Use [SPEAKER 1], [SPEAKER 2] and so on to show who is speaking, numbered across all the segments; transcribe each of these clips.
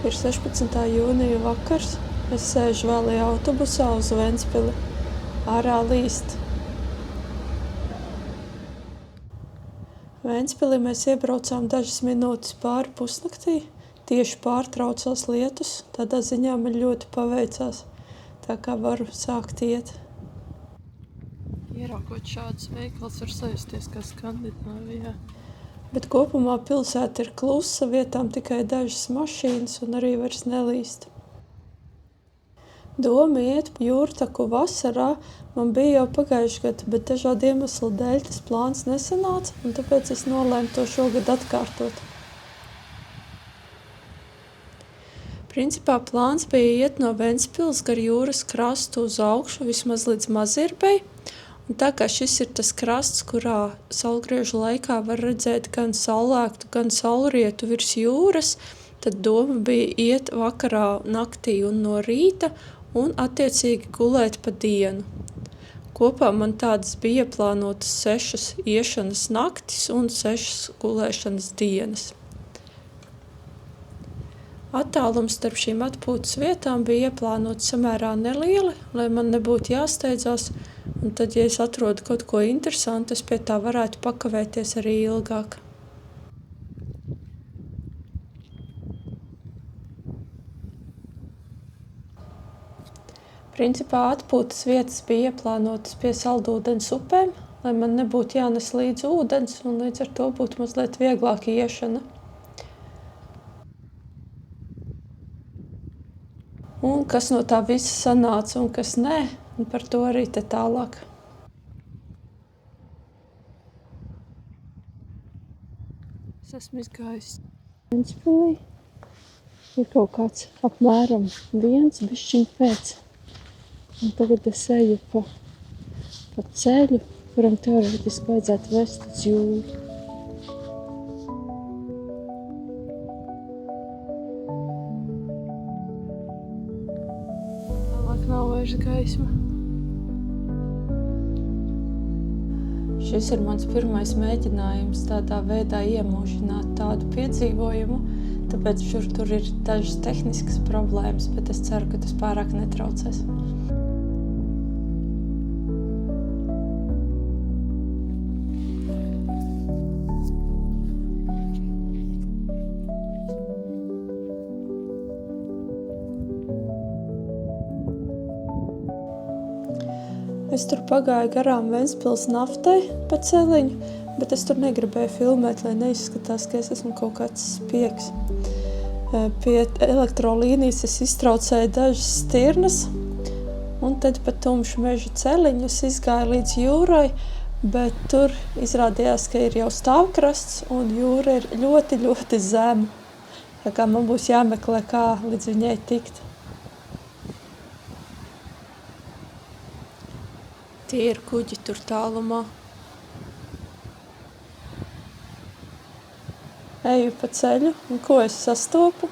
[SPEAKER 1] Ir 16. jūnija vakars. Es sēžu vēlajā autobusā uz Ventspili. Ārā līst. Ventspilī mēs iebraucām dažas minūtes pāri pusnaktī. Tieši pārtraucās lietus. Tādā ziņā man ļoti paveicās. Tā kā varu sākt iet. Ieraugot šādus veikals var sajusties kā Skandināvijā. Bet kopumā pilsēta ir klusa, vietām tikai dažas mašīnas un arī vairs nelīst. Doma iet pa jūrtaku vasarā man bija jau pagājuši gadu, bet dažādu iemeslu dēļ tas plāns nesanāca, un tāpēc es nolēmu to šogad atkārtot. Principā plāns bija iet no Ventspils gar jūras krastu uz augšu vismaz līdz Mazirbei. Un tā kā šis ir tas krasts, kurā saulgriežu laikā var redzēt gan saulēktu, gan saulrietu virs jūras, tad doma bija iet vakarā, naktī un no rīta un attiecīgi gulēt pa dienu. Kopā man tādas bija ieplānotas 6 iešanas naktis un 6 gulēšanas dienas. Attālums starp šīm atpūtas vietām bija ieplānots samērā nelieli, lai man nebūtu jāsteidzās, un tad, ja es atrodu kaut ko interesantu, es pie tā varētu pakavēties arī ilgāk. Principā atpūtas vietas bija ieplānotas pie saldūdens upēm, lai man nebūtu jānes līdz ūdens, un līdz ar to būtu mazliet vieglāka iešana. Un kas no tā visa sanāca un kas nē, un par to arī te tālāk. Es esmu izgājis Ventspilī. Ir kaut kāds apmēram 1 bišķiņ pēc. Un tagad es eju pa ceļu, kuram teorētiski vajadzētu vest uz jūru. Nav vairs gaisma. Šis ir mans pirmais mēģinājums tādā veidā iemūžināt tādu piedzīvojumu, tāpēc tur ir dažas tehniskas problēmas, bet es ceru, ka tas pārāk netraucēs. Es tur pagāju garām Ventspils naftai pa celiņu, bet es tur negribēju filmēt, lai neizskatās, ka es esmu kaut kāds spiegs. Pie elektrolīnijas es iztraucēju dažas stirnas, un tad pa tumšu meža celiņu es izgāju līdz jūrai, bet tur izrādījās, ka ir jau stāvkrasts, un jūra ir ļoti, ļoti zema. Tā kā man būs jāmeklē, kā līdz viņai tikt. Tie ir kuģi tur tālumā. Eju pa ceļu, un ko es sastopu?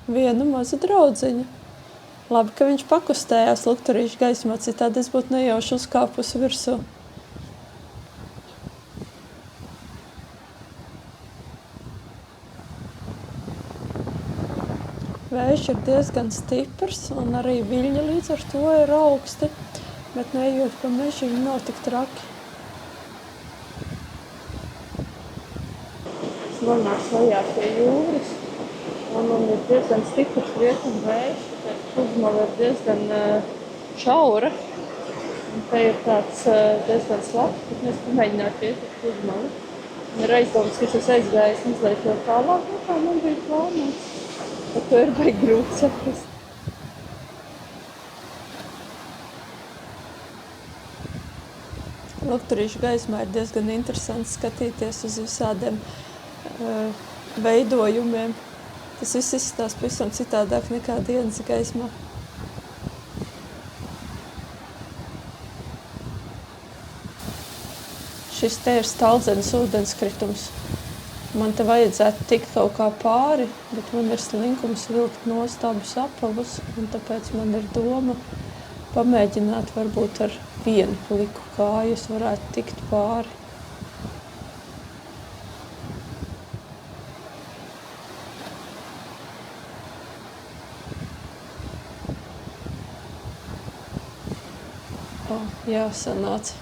[SPEAKER 1] Vienu mazu draudziņu. Labi, ka viņš pakustējās lukturīšu gaismā, citādi es būtu nejauši uzkāpusi virsū. Vējš ir diezgan stiprs, un arī viļņi līdz ar to ir augsti. Bet ejot pa mežiņu nav tik traki. Es nonācu lejā pie jūras, un ir diezgan stiprs rietumu vējš, tāpēc pludmale ir diezgan šaura. Un te ir tāds diezgan slapts, bet mēs pamēģinātu iet uz pludmali. Un ir aizdomas, ka es aizgājis mazliet jau tālāk, kā man bija plānots. Par to ir baigi grūti saprast. Lukturīšu gaismā ir diezgan interesanti skatīties uz visādiem veidojumiem. Tas viss izskatās pavisam citādāk nekā dienas gaismā. Šis te ir Stalzenes ūdenskritums. Man te vajadzētu tikt kaut kā pāri, bet man ir slinkums vilkt nost abus apavus, un tāpēc man ir doma pamēģināt varbūt ar vienu pliku kāju es varētu tikt pāri. Jā, sanāca.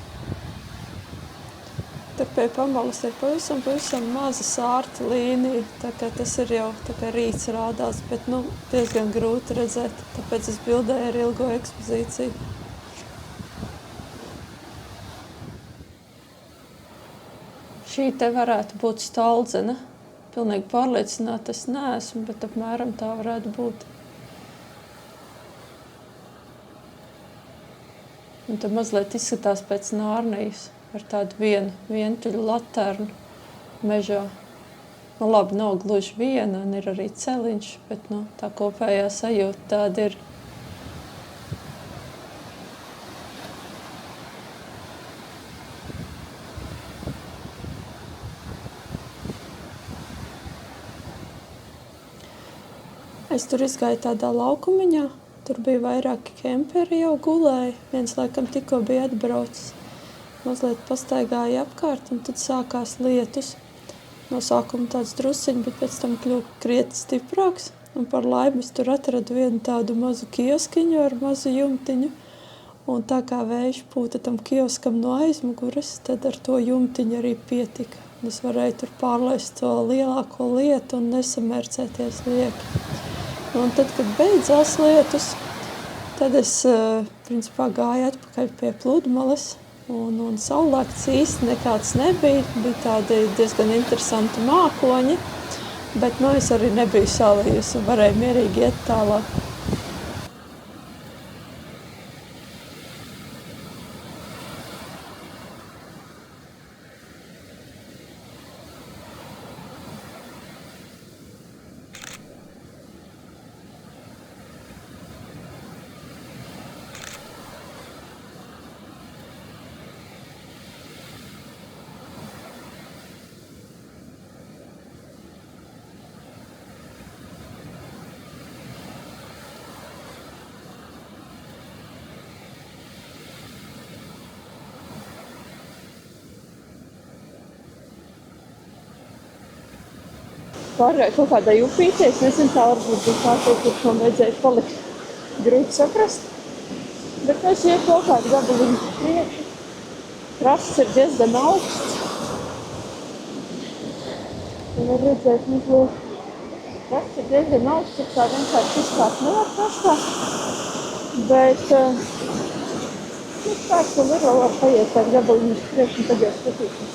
[SPEAKER 1] Te pie pamalas ir pavisam maza sārta līnija, tā kā tas ir jau tā kā rīts rādās, bet diezgan grūti redzēt, tāpēc es bildēju ar ilgo ekspozīciju. Šī te varētu būt Staldzene. Pilnīgi pārliecināta es neesmu, bet apmēram tā varētu būt. Un te mazliet izskatās pēc Nārnijas ar tādu vientuļu laternu mežā. Labi, nav gluži viena, un ir arī celiņš, bet tā kopējā sajūta tāda ir. Es tur izgāju tādā laukumiņā, tur bija vairāki kemperi jau gulēja, viens laikam tikko bija atbraucis. Mazliet pastaigāja apkārt, un tad sākās lietus. No sākuma tāds drusiņš, bet pēc tam kļuva krietni stiprāks. Un par laimi es tur atradu vienu tādu mazu kioskiņu ar mazu jumtiņu. Un tā kā vējš pūta tam kioskam no aizmuguras, tad ar to jumtiņu arī pietika. Es varēju tur pārlaist to lielāko lietu un nesamērcēties lieki. Un tad, kad beidzās lietus, tad es principā gāju atpakaļ pie pludmales. Un saulēkts īsti nekāds nebija. Bija tādi diezgan interesanti mākoņi, bet es arī nebiju salījusi un varēju mierīgi iet tālāk. Pārgāju kaut kādā upītē, es nezinu, tā varbūt bija tā kaut kur, man vajadzēja palikt. Grūti saprast. Bet es ietu kaut kādu gabaliņu priekšu. Krasts ir diezgan augsts. Un var redzēt mazliet. Krasts ir diezgan augsts, tur tā vienkārši izkāpt nevar krastā. Bet kāds un vēl var paiet tādu gabaliņu priekšu un tad jau skatīsim.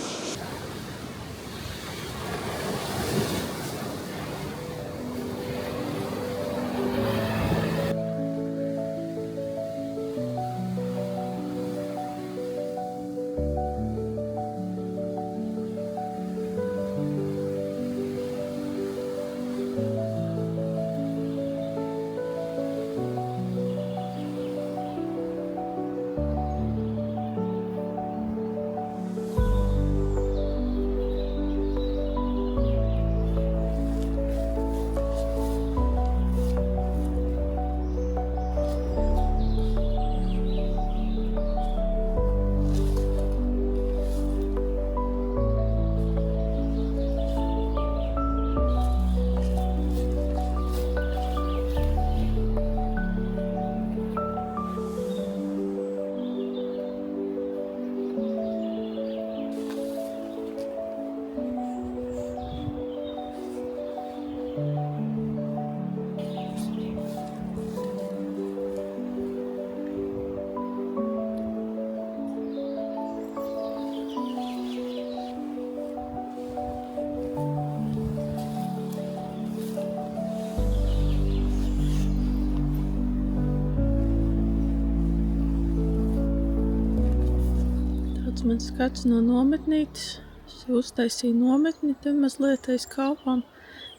[SPEAKER 1] Mans skats no nometnītes. Es uztaisīju nometni te mazliet aiz kāpām,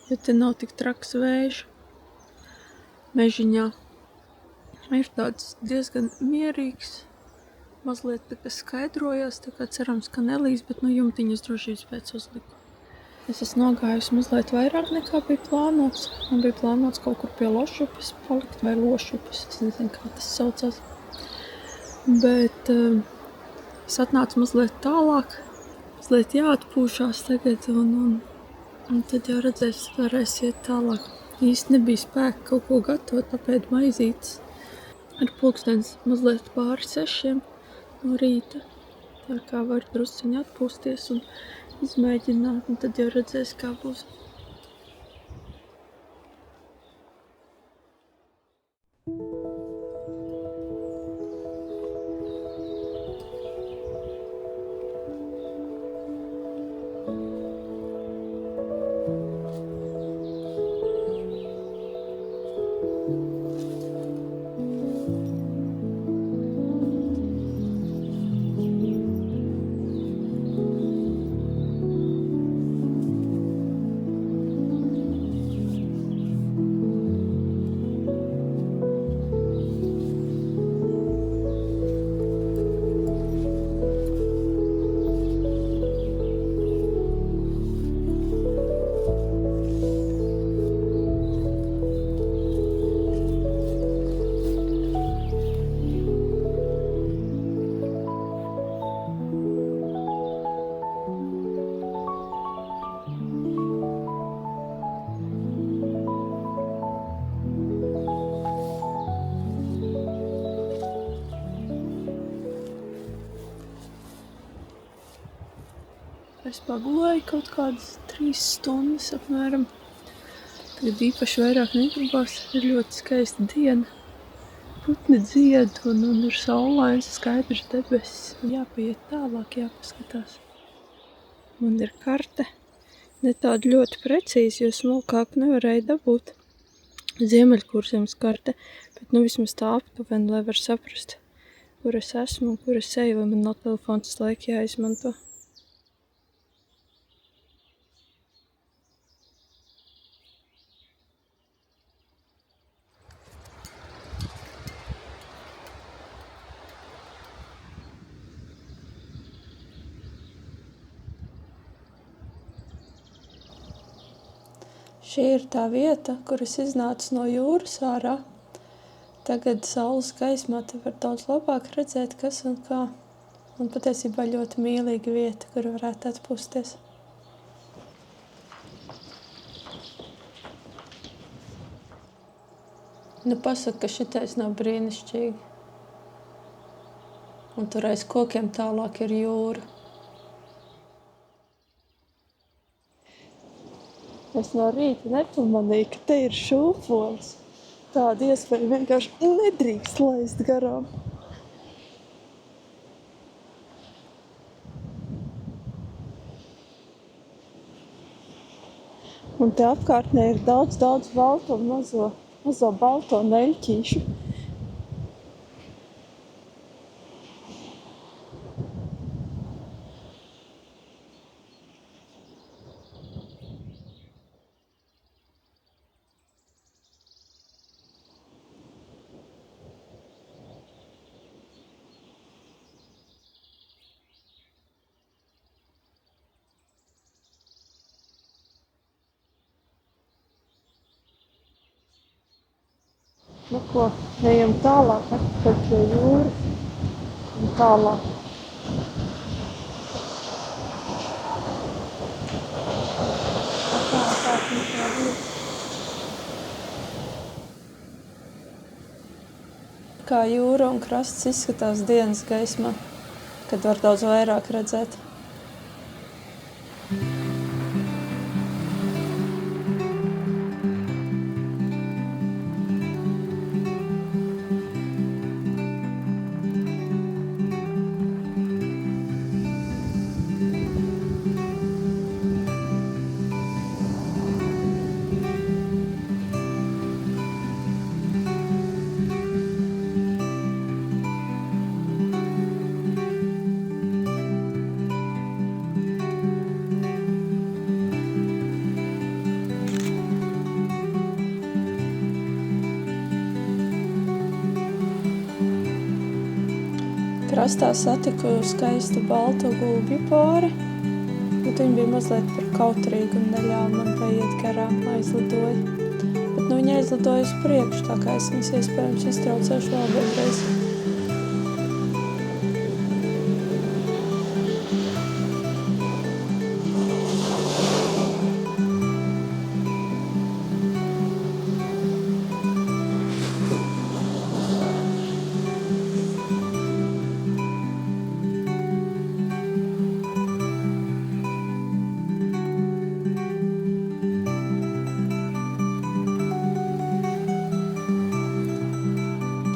[SPEAKER 1] bet te nav tik traks vējš. Mežiņā ir tāds diezgan mierīgs, mazliet tā kā skaidrojās, tā kā cerams, ka nelīs, bet jumtiņas drošības pēc uzliku. Es esmu nogājusi mazliet vairāk nekā bija plānots. Man bija plānots kaut kur pie Lošupes palikt vai Lošupes, es nezinu, kā tas saucās. Bet es atnācu mazliet tālāk, mazliet jāatpūšās tagad un tad jau redzēs, varēs iet tālāk. Īsti nebija spēka kaut ko gatavot, papēdu maizītes. Ir pulkstens mazliet pāri 6. no rīta. Tā kā var drusciņi atpūsties un izmēģināt, un tad jau redzēs, kā būs. Es pagulēju kaut kādas 3 stundas apmēram. Tagad īpaši vairāk negribās, ir ļoti skaista diena. Putni dzied un ir saulains, skaidrs debesis. Jāpaiet tālāk, jāpaskatās. Man ir karte. Ne tāda ļoti precīzi, jo smalkāku nevarēju dabūt. Ziemeļkurzemes karte, bet vismaz tā aptuveni, lai var saprast, kur es esmu un kur es eju, vai man nav telefons laika jāizmanto. Šī ir tā vieta, kur es iznācu no jūras ārā. Tagad saules gaismā te var daudz labāk redzēt, kas un kā. Un patiesībā ļoti mīlīga vieta, kur varētu atpūsties. Pasaka, ka šitais nav brīnišķīgi. Un tur aiz kokiem tālāk ir jūra. Es no rīta nepamanīju, ka te ir šūpols. Tādu iespēju vienkārši nedrīkst laist garām. Un te apkārtnē ir daudz balto mazo balto neļķīšu. Ko, ejam tālāk, atpakaļ pie jūras un tālāk. Kā jūra un krasts izskatās dienas gaismā, kad var daudz vairāk redzēt. Krastā satiku skaistu baltu gulbju pāri, bet viņi bija mazliet par kautrīgi un neļāva man paiet garām, aizlidoja. Bet viņi aizlidoja uz priekšu, tā kā es viņas iespējams iztraucēšu vēl vienreiz.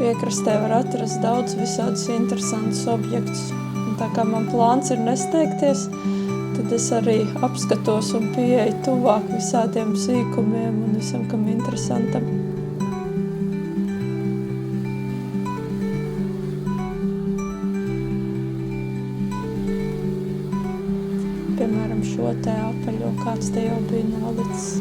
[SPEAKER 1] piekrastē var atrast daudz visādus interesantus objektus. Un tā kā man plāns ir nesteigties, tad es arī apskatos un pieeju tuvāk visādiem sīkumiem un visam, kam interesantam. Piemēram, šo te apaļo, kāds te jau bija nolicis.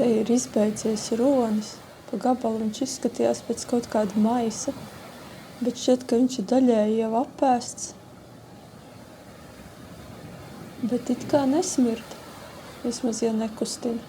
[SPEAKER 1] Te ir izbeidzies ronis. Pa gabalu viņš izskatījās pēc kaut kāda maisa, bet šķiet, ka viņš ir daļēji jau apēsts. Bet it kā nesmird, vismaz ja nekustina.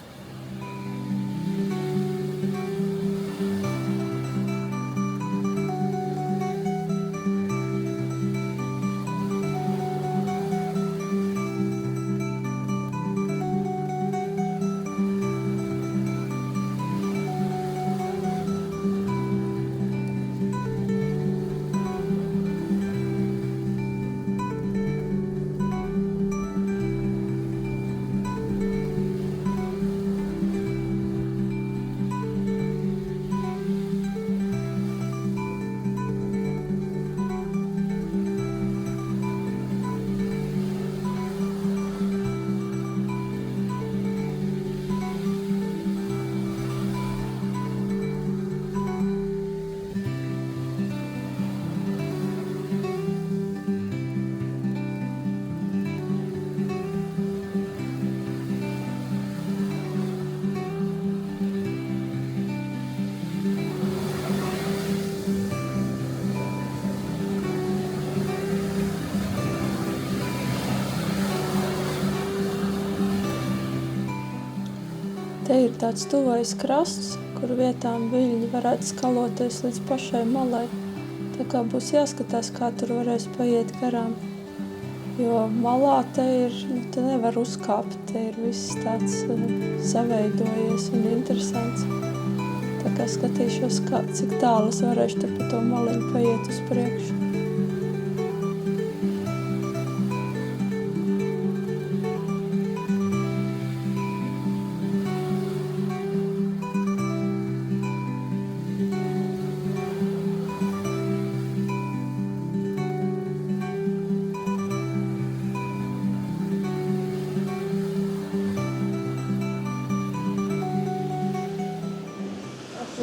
[SPEAKER 1] Te ir tāds tuvais krasts, kur vietām viļņi varētu skaloties līdz pašai malai. Tā kā būs jāskatās, kā tur varēs paiet garām. Jo malā te ir, te nevar uzkāpt, te ir viss tāds saveidojies un interesants. Tā kā skatīšos, cik tālu es varēšu tur pa to maliņu paiet uz priekšu.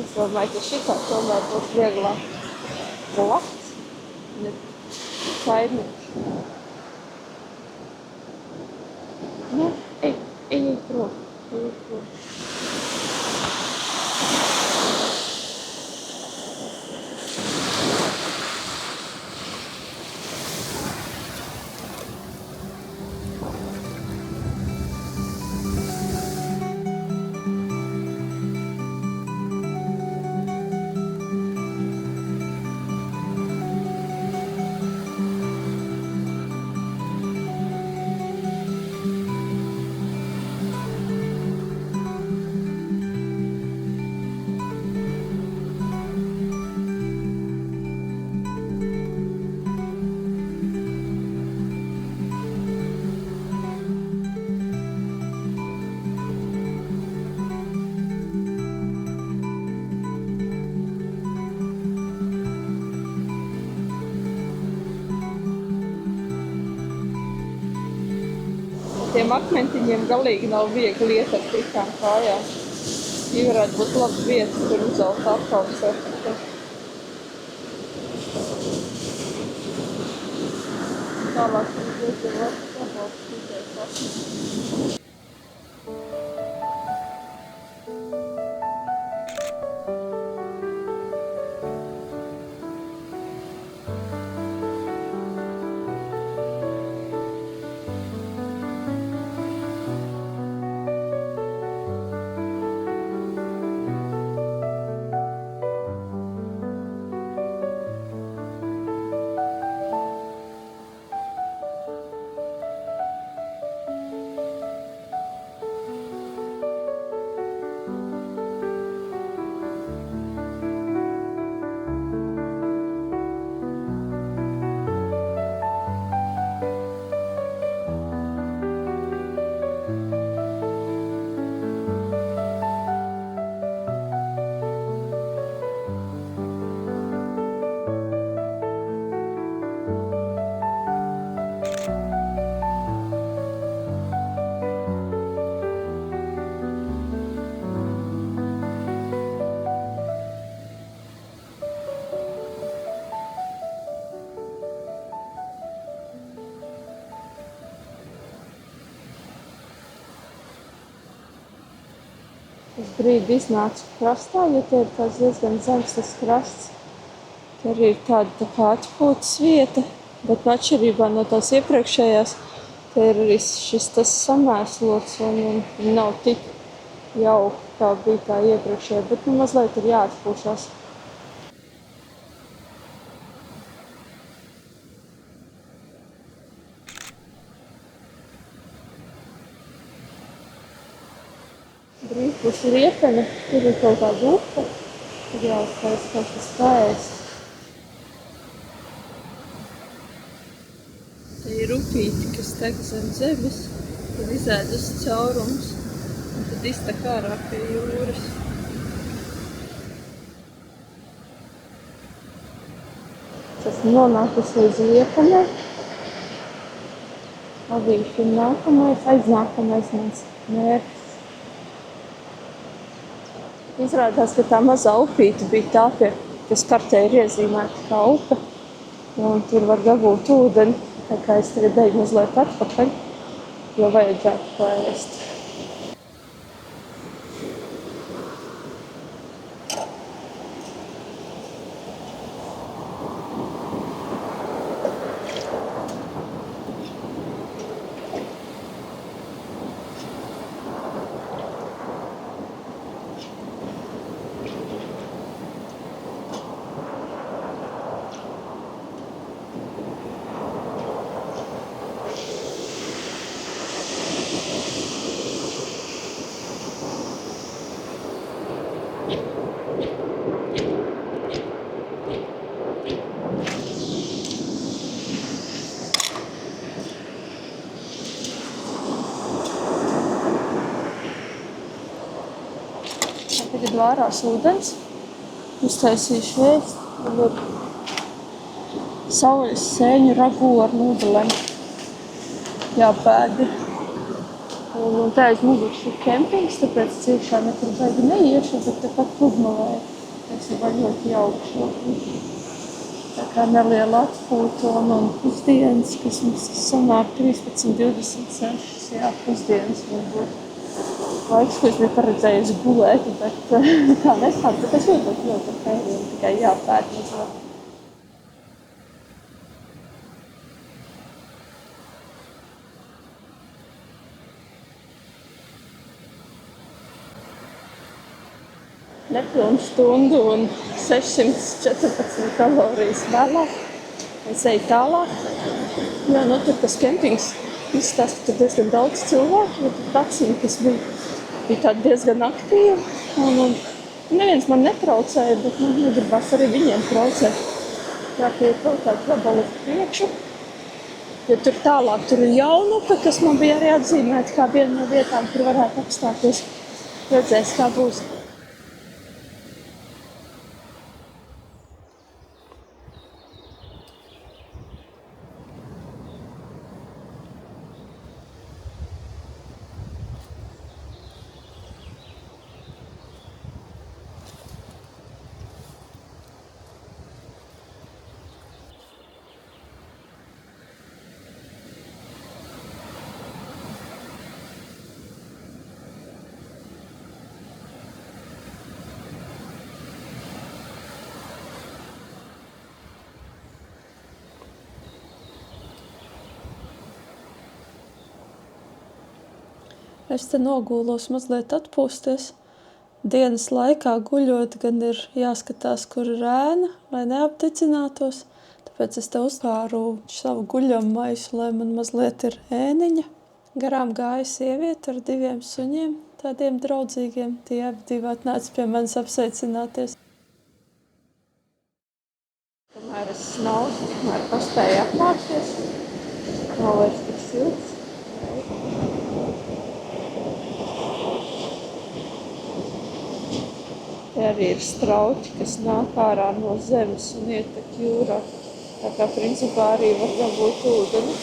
[SPEAKER 2] Es domāju, ka šitā tomēr būs vieglāk glabts, ne kaimiņš. Nu, ej prom. Tiem akmentiņiem galīgi nav viegli iet ar tikām kājām. Viņi varētu būt laba vieta, kur uzelt apkalpes efektu. Tālāk mums būs jau labāk šitās akmeņi. Es brīdi iznācu krastā, jo te ir tāds diezgan zems tas krasts. Te arī ir tāda tā kā atpūtas vieta, bet atšķirībā no tās iepriekšējās, te ir arī šis tas samēslots un nav tik jauki, kā bija tā iepriekšējā, bet mazliet ir jāatpūšas. Drīz būs Liepene, tur ir kaut kāda upe, tur jāuztais kaut kas paēst. Te ir upīti, kas tek zem zemes, tad izēdas caurums, un tad iztek ārā pie jūras. Esmu nonākusi līdz Liepenei. Avīšu ir nākamais, aiznākamais mans mērķis. Izrādās, ka tā mazā upīte bija tā, kas kartē ir iezīmēta kā upe, un tur var dabūt ūdeni, tā kā es tagad eju mazliet atpakaļ, jo vajadzētu paēst. Tagad vārās ūdens, uztaisīšu ēst, un ir saules sēņu ragu ar nūdelēm jāpēdi. Un tā aiz muguras ir kempings, tāpēc ciešā nekur baigi neiešu, bet tepat pludmalē. Tas ir ļoti jauks šobrīd. Tā kā neliela atpūta un pusdienas, kas mums sanāk 13:26, jā, pusdienas varbūt. Laiks, ko es biju paredzējusi gulēt, bet tā nesāk, bet es jūtos ļoti ok, tikai jāpēd mazliet. Nepilnu stundu un 614 kalorijas vēlāk. Es eju tālāk. Jā, nu tur tas kempings izstāsta, ka tur diezgan daudz cilvēku, bet tur taksija, kas bija tāda diezgan aktīva. Un neviens man netraucēja, bet negribas arī viņiem traucēt. Jāpiet kaut kādu gabalu priekšu. Jo tur tālāk tur ir Jaunupe, kas man bija arī atzīmēta kā viena no vietām, kur varētu apstāties. Redzēs, kā būs.
[SPEAKER 1] Es te nogūlos mazliet atpūsties. Dienas laikā guļot gan ir jāskatās, kur ir ēna, lai neapticinātos. Tāpēc es te uzkāru savu guļamu maisu, lai man mazliet ir ēniņa. Garām gāja sieviete ar 2 suņiem, tādiem draudzīgiem. Tie abi 2 atnāca pie manis apsveicināties.
[SPEAKER 2] Kamēr es snauzu, tikmēr paspēju apmākties. Nav vairs tik silts. Te arī ir strauķi, kas nāk ārā no zemes un ietek jūrā. Tā kā principā arī var dabūt ūdeni.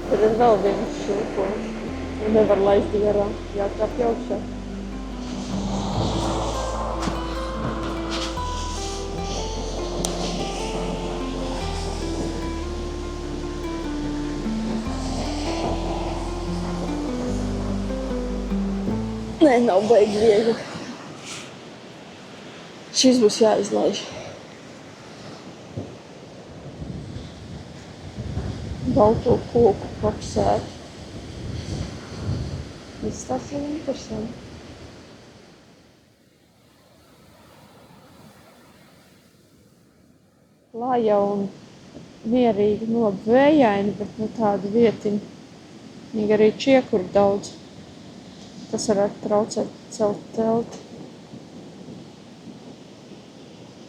[SPEAKER 2] Tur ir vēl viens šūpols. Un nevar laist garām, jākāpj augšā. Nē, nav baigi viegli. Šis būs jāizlaiž. Balto koku kapsēt. Viss tas ir interesanti. Laja un mierīgi vējaini, bet no tāda vietiņa. Viņa arī čiekuru daudz. Tas varētu traucēt celt telti.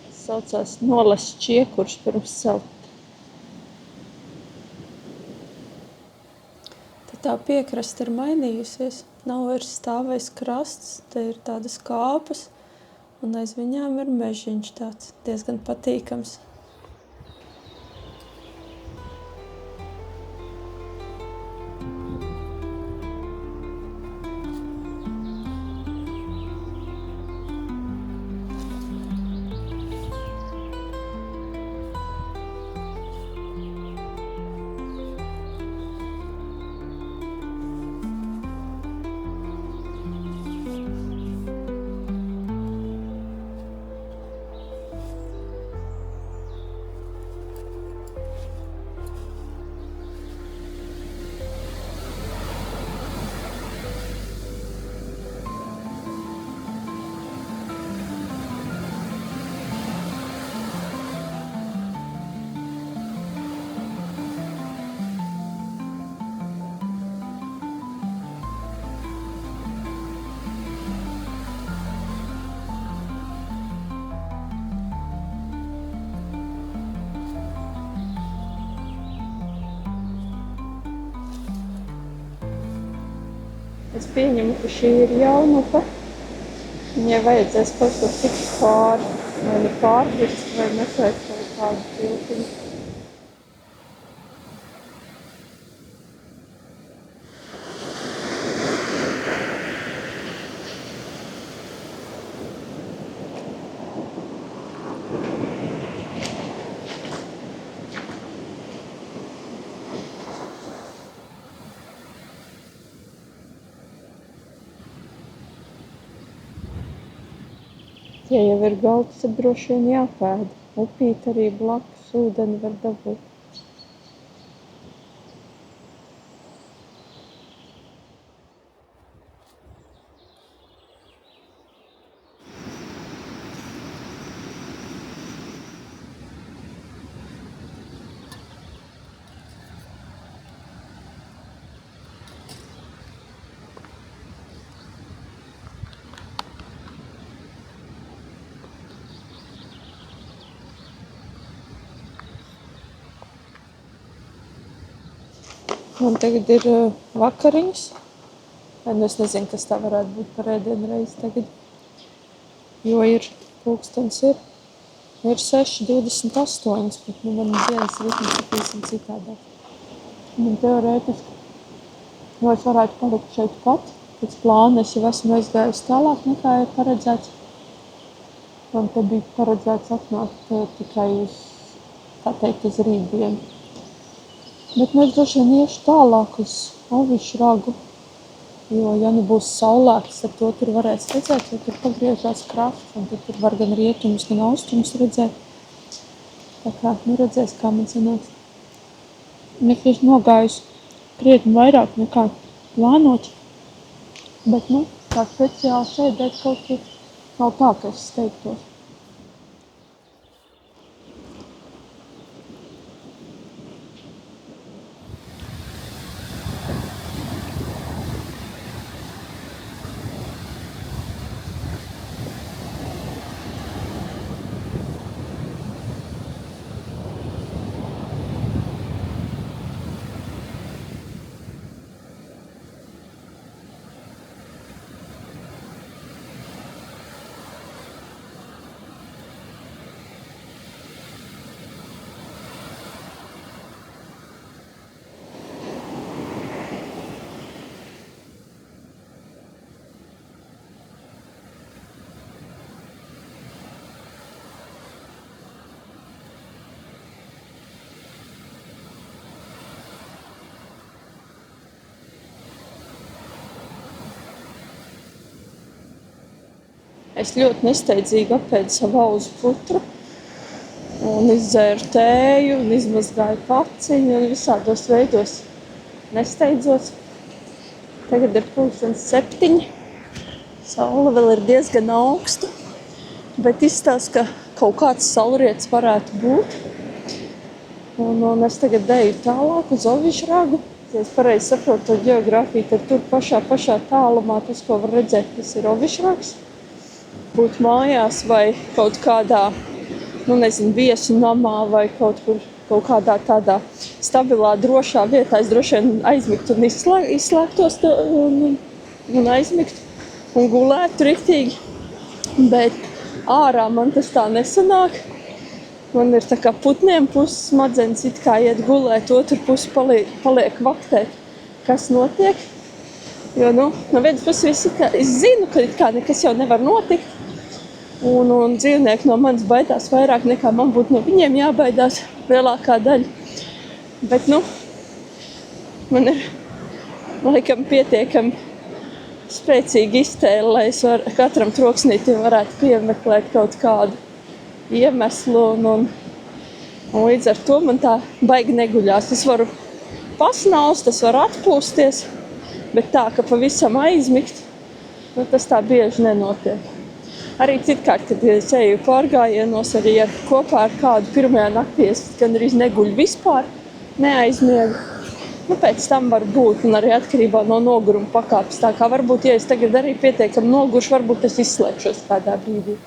[SPEAKER 2] Tas saucās nolest čiekurus pirms celt.
[SPEAKER 1] Tā piekraste ir mainījusies. Nav vairs stāvējis krasts, te ir tādas kāpas, un aiz viņām ir mežiņš tāds diezgan patīkams. Es pieņemu, ka šī ir jaunupe. Viņai vajadzēs kaut ko tikt pāri, vai nu pārkrist, vai meklēt kaut kādu tiltiņu. Ja jau ir galds, tad droši vien jāpēd.
[SPEAKER 2] upīt arī blakus ūdeni var dabūt. Man tagad ir vakariņas. Es nezinu, kas tā varētu būt par ēdienu reizi tagad. Jo pulkstens ir 6:28, bet man dienas ritms ir pavisam citādāk. Man teorētiski, jo es varētu palikt šeit pat, pēc plāna es jau esmu aizgājusi tālāk nekā ir paredzēts. Man te bija paredzēts atnākt tikai uz, tā teikt, uz rītdienu. Bet es droši vien iešu tālāk uz Ovišu ragu, jo, ja nu būs saulēks, tad to tur varēs redzēt, jo tur pagriežās krasts, un tur var gan rietumus, gan austrumus redzēt. Tā kā, redzēs, kā man sanāks. Es nogājusi krietni vairāk nekā plānot, bet, tā speciāli sēdēt kaut kur nav tā, ka es steigtos. Es ļoti nesteidzīgi apēdu savu auzu putru un izdzēru tēju un izmazgāju paciņu un visādos veidos nesteidzos. Tagad ir 7:00. Saule vēl ir diezgan augsta, bet izstāsta, ka kaut kāds saulrietis varētu būt. Un es tagad eju tālāk uz Ovišu ragu. Ja es pareizi saprotu to ģeogrāfiju, tad tur pašā tālumā tas, ko var redzēt, tas ir Ovišu rags. Būt mājās vai kaut kādā, viesu namā vai kaut kādā tādā stabilā, drošā vietā. Es droši vien aizmigtu un izslēgtos un aizmigtu un gulētu riktīgi. Bet ārā man tas tā nesanāk. Man ir tā kā putniem puses smadzenes it kā iet gulēt, otru pusi paliek vaktēt, kas notiek. Jo, no vienas puses es zinu, ka it kā nekas jau nevar notikt. Un dzīvnieki no manis baidās vairāk nekā man būtu no viņiem jābaidās lielākā daļa. Bet, man ir laikam pietiekami spēcīga iztēle, lai es katram troksnītim varētu piemeklēt kaut kādu iemeslu. Un līdz ar to man tā baigi neguļās. Es varu pasnaust, es varu atpūsties, bet tā, ka pavisam aizmigt, tas tā bieži nenotiek. Arī citkārt, kad es eju pārgājienos, arī kopā ar kādu pirmajā naktī es gan arī neguļu vispār, neaizmiegu. Pēc tam var būt, un arī atkarībā no noguruma pakāpes. Tā kā varbūt, ja es tagad arī pietiekami nogušu, varbūt es izslēgšos kādā brīdī.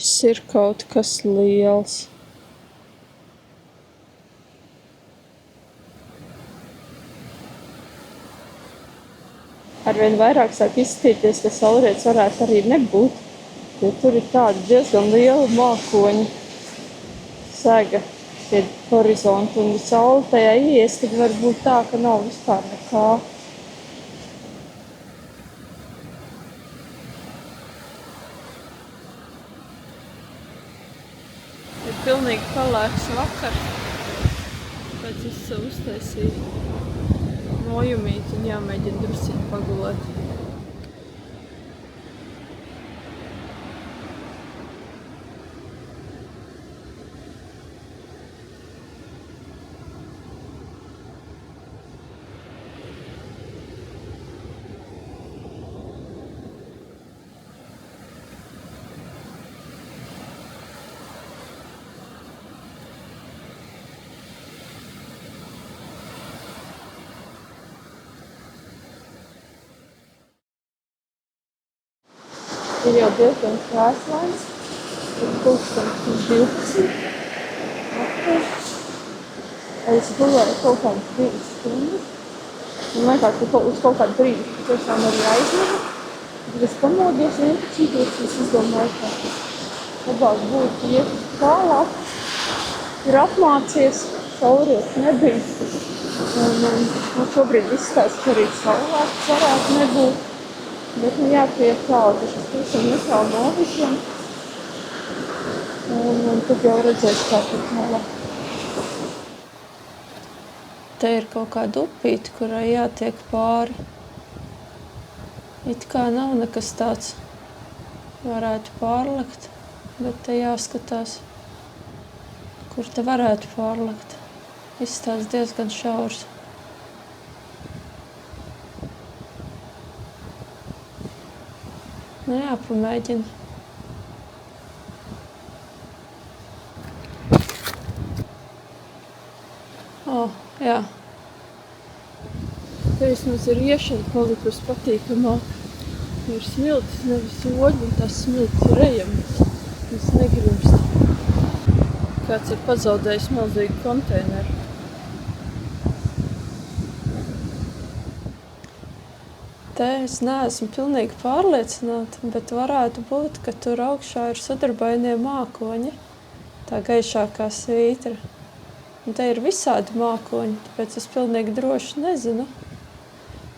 [SPEAKER 2] Viss ir kaut kas liels. Arvien vairāk sāk izskatīties, ka saulrietis varētu arī nebūt, jo tur ir tāda diezgan liela mākoņa sega pie horizonta, un ja saule tajā ies, tad var būt tā, ka nav vispār nekā. Ir pilnīgi palēks vakars, pēc es uztaisīju mojumīt un jāmēģina drusciņi pagulēt. Ir jau diezgan krāsains, ir pulkstenis 12. Es gulēju kaut kādas 2 stundas. Man liekas, ka uz kaut kādu brīdi tiešām arī aizminu. Tad es pamodies 11. Es izdomāju, ka labāk būtu iet tālāk. Ir apmācies, saulrietis nebija. Un šobrīd izskatās, ka arī saulēks varētu nebūt. Bet jāpiet tālāk, ka šis tiešām nekāl no visiem. Un tad jau redzēs, kā tur tālāk. Te ir kaut kāda upīte, kurai jātiek pāri. It kā nav nekas tāds, varētu pārlekt, bet te jāskatās, kur te varētu pārlekt. Izstās diezgan šaurs. Nu jā, pamēģini. Jā. Te vismaz ir iešana palikusi patīkamāk. Ir smiltis, nevis oļi, un tās smiltis ir ejamas. Tas negrimst. Kāds ir pazaudējis milzīgu konteineru. Te es neesmu pilnīgi pārliecināta, bet varētu būt, ka tur augšā ir sadarbainie mākoņi, tā gaišākā svītra. Un te ir visādi mākoņi, tāpēc es pilnīgi droši nezinu.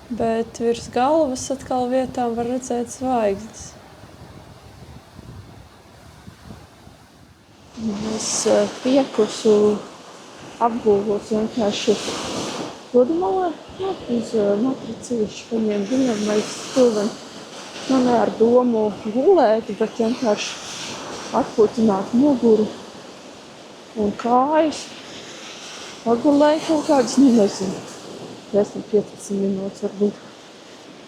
[SPEAKER 2] Bet virs galvas atkal vietām var redzēt zvaigznes. Es piekusu apgūvos vienkārši pludmalē, uz matricīšu, paņēmu ģiņamais stūveni. Ne ar domu gulēt, bet vienkārši atputināt muguru un kājas. Pagulēju kaut kādas, nezinu, 10-15 minūtes varbūt.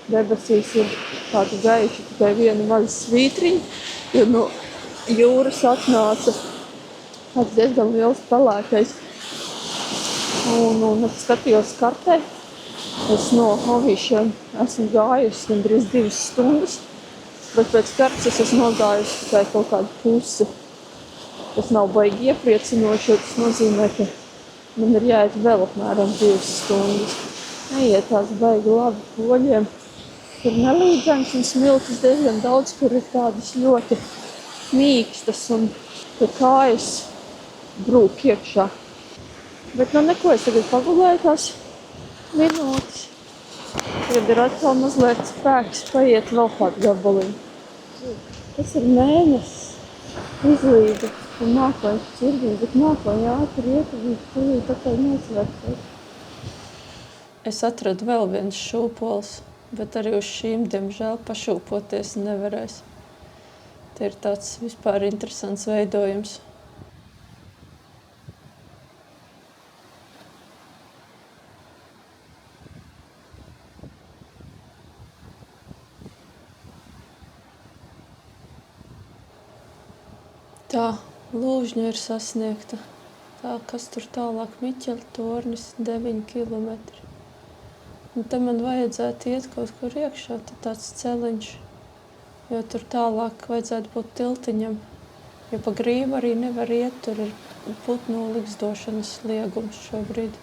[SPEAKER 2] Debesīs ir tāda gaiša, tikai viena maza svītriņa, jo no jūras atnāca tāds diezgan liels pelēkais. Un es skatījos kartē. Es no Hovīšiem esmu gājusi gandrīz 2 stundas, bet pēc kartes es esmu nogājusi tikai kaut kādu pusi. Tas nav baigi iepriecinoši, jo tas nozīmē, ka man ir jāiet vēl apmēram 2 stundas. Neiet tās baigi labi poļiem. Tur nelīdzens un smiltis diezgan daudz, kur ir tādas ļoti mīkstas un ka kājas brūk iekšā. Bet neko, es tagad pagulēju tās minūtes. Tagad ir atkal mazliet spēks paiet vēl kādu gabaliņu. Tas ir mēnesis, izlīga un mākoņas cirvī, bet mākoņi ātri iet un tūlīt atkal nosvērties. Es atradu vēl viens šūpols, bet arī uz šīm, diemžēl, pašūpoties nevarēs. Te ir tāds vispār interesants veidojums. Tā, Lūžņa ir sasniegta. Tā, kas tur tālāk Miķeļa tornis, 9 kilometri. Un te man vajadzētu iet kaut kur iekšā, tad tāds celiņš, jo tur tālāk vajadzētu būt tiltiņam.
[SPEAKER 1] Jo pa grību arī nevar iet, tur ir putnu liksdošanas liegums šobrīd.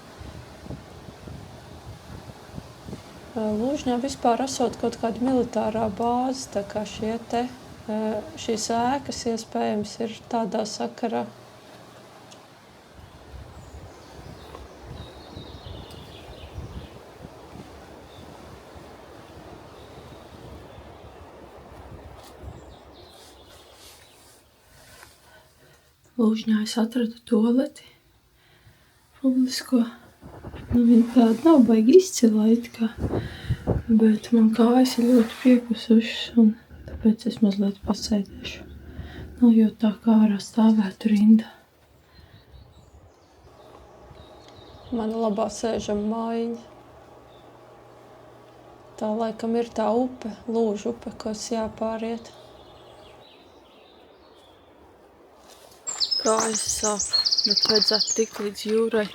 [SPEAKER 1] Lūžņā vispār esot kaut kāda militārā bāze, tā kā šīs ēkas iespējams ir tādā sakarā. Lūžņā es atradu tualeti publisko. Viņa tāda nav baigi izcilā it kā, bet man kājas ir ļoti piekusušas un tāpēc es mazliet pasēdēšu. Nav jau tā kā ārā stāvētu rinda. Mana labā sēžama mājiņa. Tā laikam ir tā upe, Lūžu upe, kas jāpāriet. Kājas sāp, bet vajadzētu tikt līdz jūrai.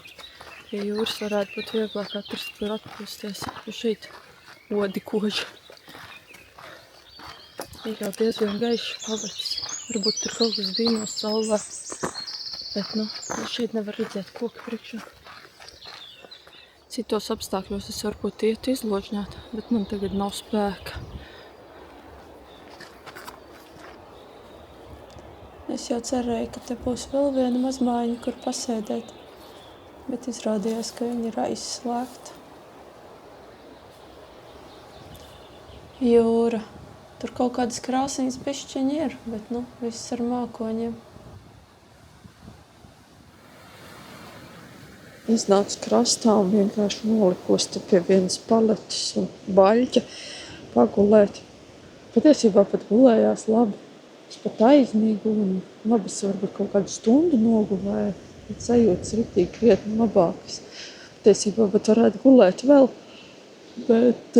[SPEAKER 1] Pie jūras varētu būt vieglāk atrast, kur atpūsties, jo šeit odi koža. Ir jau diezgan gaišs pavads. Varbūt tur kaut kas bija no saulē, bet šeit nevar redzēt koku priekšā. Citos apstākļos es varbūt ietu izložņāt, bet man tagad nav spēka. Es jau cerēju, ka te būs vēl viena mazmaiņa, kur pasēdēt, bet izrādījās, ka viņa ir aizslēgta. Jūra. Tur kaut kādas krāsainas bišķiņi ir, bet viss ar mākoņiem. Iznācu krastā un vienkārši nolikos te pie vienas paletes un baļķa pagulēt. Patiesībā pat gulējās labi. Es pat aizmīgu un labas varbūt kaut kādu stundu nogulēju, bet sajūtas riktīgi krietni labākas. Patiesībā pat varētu gulēt vēl, bet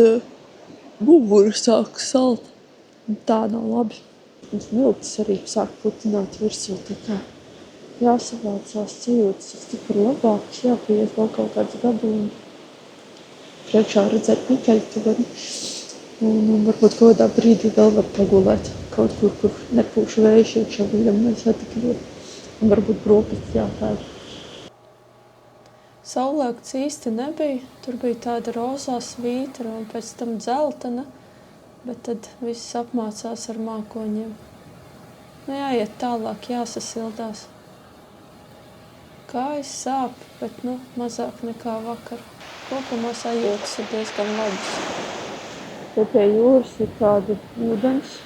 [SPEAKER 1] mugura sāk salt. Un tā nav labi. Un smiltis arī sāk putināt virsū, tā kā jāsavācās sajūtas, stipri labākas, jāpieiet vēl kaut kāds gabaliņi. Priekšā redzēt pikaļtuvi. Un varbūt kaut kādā brīdī vēl var pagulēt kaut kur nepūš vējš iekšā, viņam nesatikļot. Un varbūt brokastis jāpēd. Saulēkts īsti nebija. Tur bija tāda rozā svītra un pēc tam dzeltena, bet tad viss apmācās ar mākoņiem. Jāiet tālāk, jāsasildās. Kājas sāp, bet mazāk nekā vakar. Kopumā sajūtas ir diezgan labas. Te pie jūras ir tādi ūdens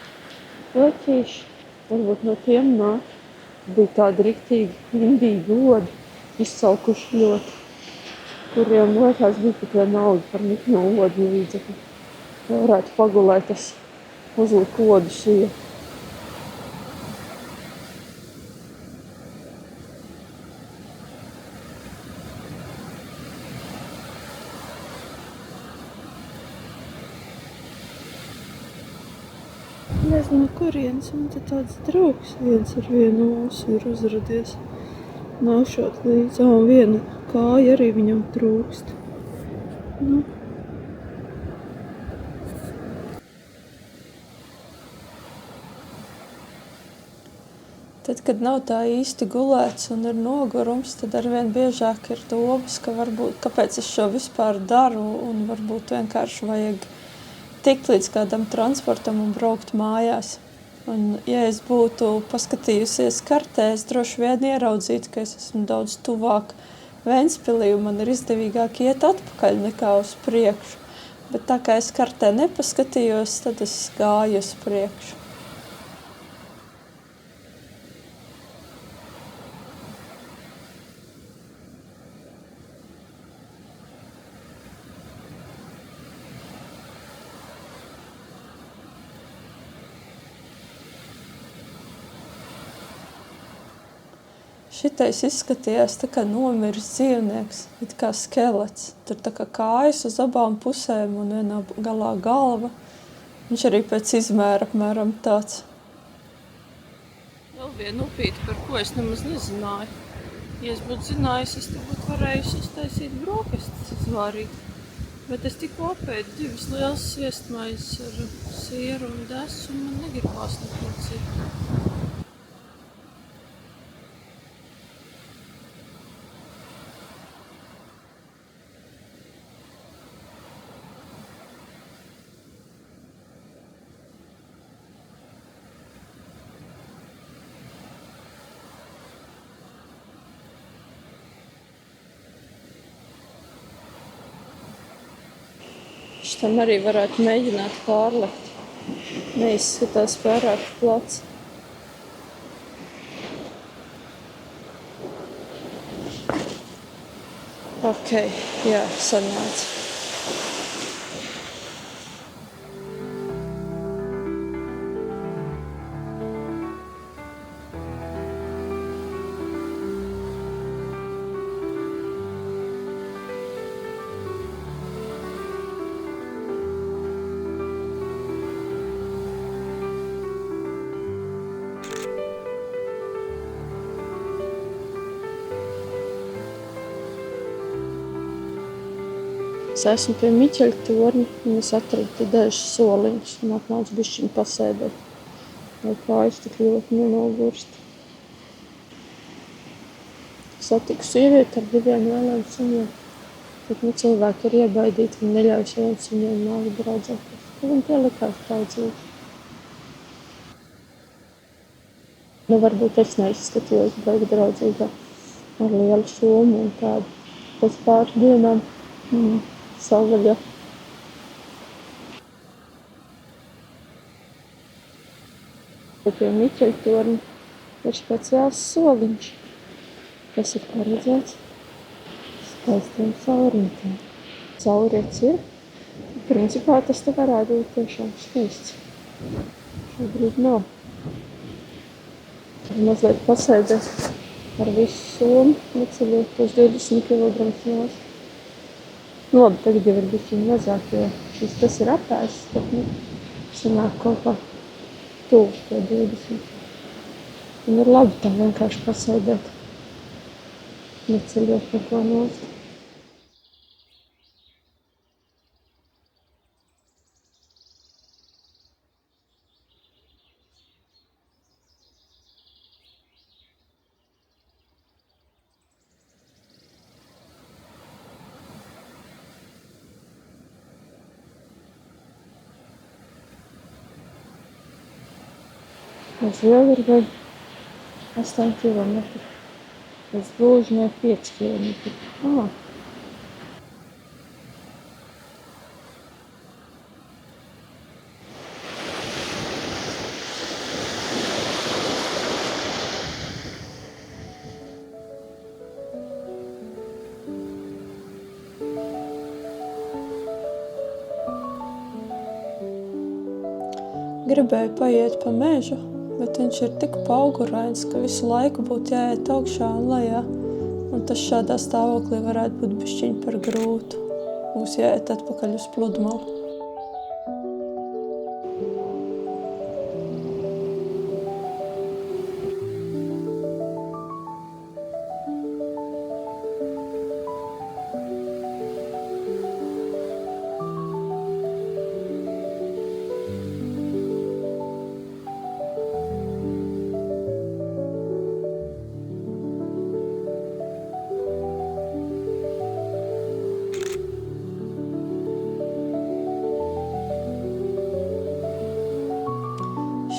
[SPEAKER 1] leķīši, varbūt no tiem nāk. Bija tādi riktīgi indīgi odi, izsalkuši ļoti, kuriem liekas bija tikai nauda par nikno odu līdzekļu. Varētu pagulēt, tas uzlikt odu sija. Nezinu, kurienes man te tāds draugs viens ar vienu osu ir uzradies. Nākšot līdzi, un viena kāja arī viņam trūkst. Tad, kad nav tā īsti gulēts un ir nogurums, tad arvien biežāk ir domas, ka varbūt, kāpēc es šo vispār daru, un varbūt vienkārši vajag tikt līdz kādam transportam un braukt mājās. Un, ja es būtu paskatījusies kartē, es droši vien ieraudzītu, ka es esmu daudz tuvāk Ventspilī un man ir izdevīgāk iet atpakaļ nekā uz priekšu. Bet tā kā es kartē nepaskatījos, tad es gāju uz priekšu. Šitais izskatījās tā kā nomiris dzīvnieks, it kā skelets. Tur tā kā kājas uz abām pusēm un vienā galā galva. Viņš arī pēc izmēra apmēram tāds. Vēl viena upīte, par ko es nemaz nezināju. Ja es būtu zinājis, es te būtu varējusi uztaisīt brokastis izvārīt. Bet es tikko apēdu 2 lielas sviestmaizes ar sieru un desu un man negribās neko citu.
[SPEAKER 2] Šitam arī varētu mēģināt pārlikt. Neizskatās pārāk plats. Ok, jā, sanāca. Es esmu pie Miķeļa torņa, un es atradu dažus soliņus, un atnācu bišķiņ pasēdēt, lai kājas tik ļoti nenogurst. Satiku sievieti ar 2 lieliem suņiem, bet cilvēki ir iebaidīti, viņi neļauj saviem suņiem nākt draudzēties. Viņi tie likās draudzīgi. Varbūt es neizskatījos baigi draudzīgā ar lielu somu un tādu. Pēc pāris dienām savvaļa. Pie Miķeļa torņa ir speciāls soliņš, kas ir paredzēts skaistiem saulrītiem. Saulrietis ir, principā tas te varētu būt tiešām skaists. Šobrīd nav. Mazliet pasēdēt ar visu somu, neceļot tos 20 kg nost. Labi, tagad jau ir bišķiņ mazāk, jo šis tas ir apēsts, tad sanāk kaut kā tuvu to 20. Un ir labi tā vienkārši pasēdēt, neceļot neko nost. Uz Lielurgai 8 km. Uz Gulžņai 5 km.
[SPEAKER 1] Gribēju paiet pa mežu, bet viņš ir tik paugurains, ka visu laiku būtu jāiet augšā un lejā. Un tas šādā stāvoklī varētu būt bišķiņ par grūtu. Būs jāiet atpakaļ uz pludmalu.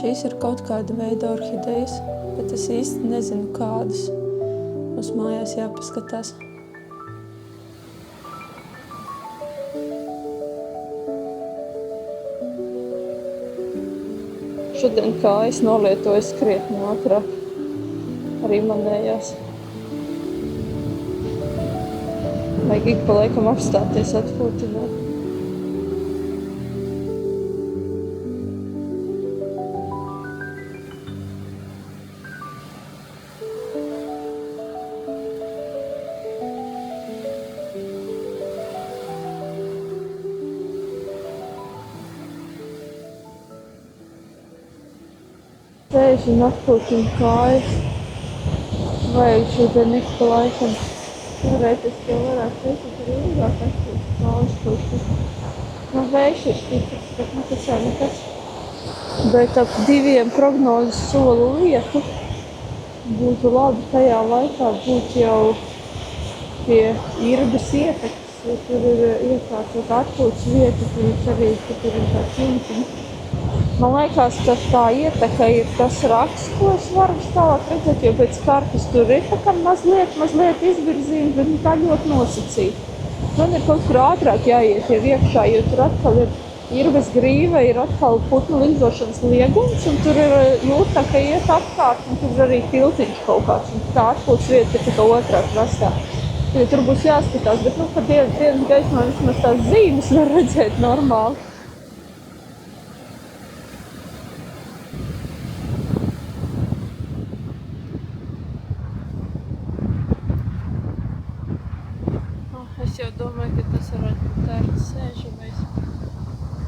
[SPEAKER 1] Šīs ir kaut kāda veida orhidejas, bet es īsti nezinu kādas. Mums mājās jāpaskatās.
[SPEAKER 2] Šodien kājas nolietojas krietni ātrāk. Arī manējās. Vajag ik pa laikam apstāties, atpūtināt. Sēž un atpūtina kājas. Vajag šodien ik pa laikam. Teorētiski jau varētu teikt, ka ir ilgāk atpūtas kājas puses. Vējš ir stiprs, bet tas jau nekas. Bet ap 2 prognozes solu lietu būtu labi tajā laikā būt jau pie Irbas ietekas, jo tur ir iekārtot atpūtas vieta, tur arī tur ir tā ciņtiņa. Man liekas, ka tā ieteka ir tas raksts, ko es varu tālāk redzēt, jo pēc kartas tur ir tā kā mazliet izvirzība, bet tā ļoti nosacīta. Man ir kaut kur ātrāk jāiet jau iekšā, jo tur atkal ir bez grīva, ir atkal putnu lidošanas liegums, un tur ir tā kā iet apkārt, un tur ir arī tiltiņš kaut kāds, un tā atpūtas vieta ir tikai otrā krastā. Ja tur būs jāskatās, bet, ka dienas gaismā vismaz tās zīmes var redzēt normāli. Es jau domāju, ka tas varētu būt tērts sēžamais,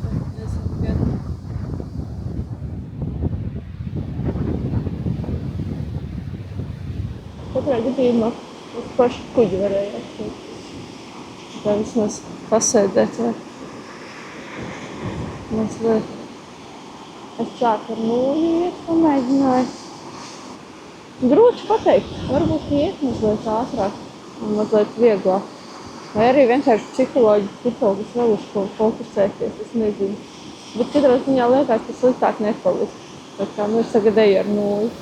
[SPEAKER 2] bet nezinu gan. Katrā gadījumā uz pašu kuģi varēja atpūt. Tā vismaz pasēdēt vai mazliet. Es sāku ar nulli iet, pamēģināju. Grūti pateikt, varbūt iet mazliet ātrāk un mazliet vieglāk. Vai arī vienkārši psiholoģiski kaut kas vēl uz ko fokusēties, es nezinu. Bet katrā ziņā liekas, ka sliktāk nepaliks. Tā kā es tagad eju ar nulli.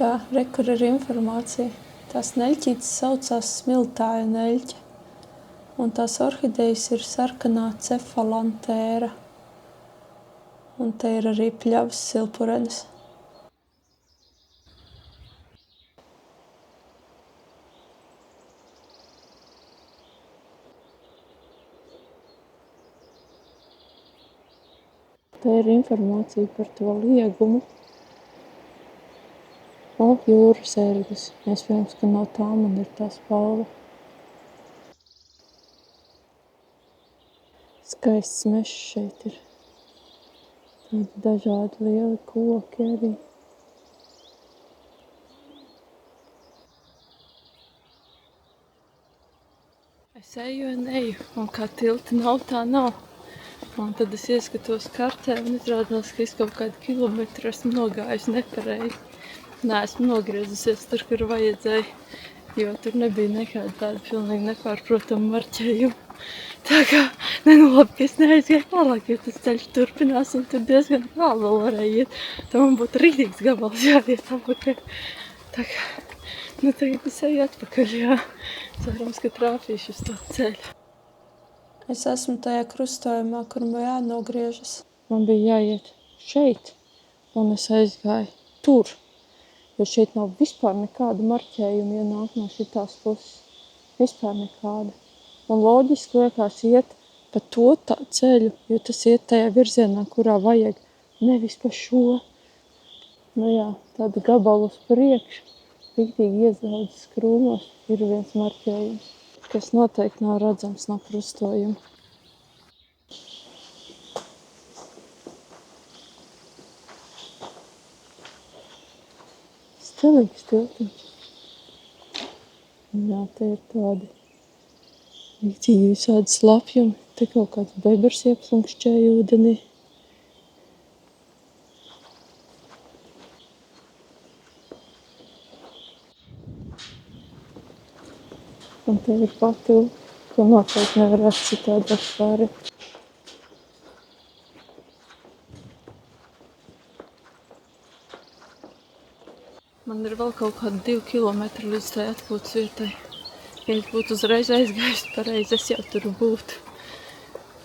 [SPEAKER 1] Tā, re, kur ir informācija. Tās neļķītes saucās smiltāja neļķe, un tās orhidejas ir sarkanā cefalantēra. Un te ir arī pļavas silpurenes. Te ir informācija par to liegumu. Jūras ērglis. Iespējams, ka no tā man ir tā spalva. Skaists mežs šeit ir. Tādi dažādi lieli koki arī. Es eju un eju, un kā tilti nav, tā nav. Un tad es ieskatos kartē un izrādās, ka es kaut kādu kilometru esmu nogājusi nepareizi. Neesmu nogriezusies tur, kur vajadzēja, jo tur nebija nekāda tāda pilnīgi nepārprotama marķējuma. Tā kā labi, ka es neaizgāju tālāk, jo tas ceļš turpinās un tur diezgan tālu vēl varēja iet. Tā man būtu rītīgs gabals jāiet apakaļ. Tā kā, tagad es eju atpakaļ, jā. Cerams, ka trāpīšu uz to ceļu. Es esmu tajā krustojumā, kur man jānogriežas. Man bija jāiet šeit, un es aizgāju tur. Jo šeit nav vispār nekāda marķējuma, ja nāk no šitās puses. Vispār nekāda. Un loģiski liekas iet pa to ceļu, jo tas iet tajā virzienā, kurā vajag, nevis pa šo. Jā, tādu gabalu uz priekšu, riktīgi iezaudzis krūmos, ir viens marķējums, kas noteikti nav redzams no krustojuma. Stilīgs tiltiņš. Jā, te ir tādi riktīgi visādi slapjumi. Te kaut kāds bebrs ieplunkšķēja ūdenī. Un te ir patili, ko noteikti nevarētu citādāk pārēt. Man ir vēl kaut kādi 2 kilometri līdz tai atpūtas vietai. Ja es būtu uzreiz aizgājis pareizi, es jau tur būtu.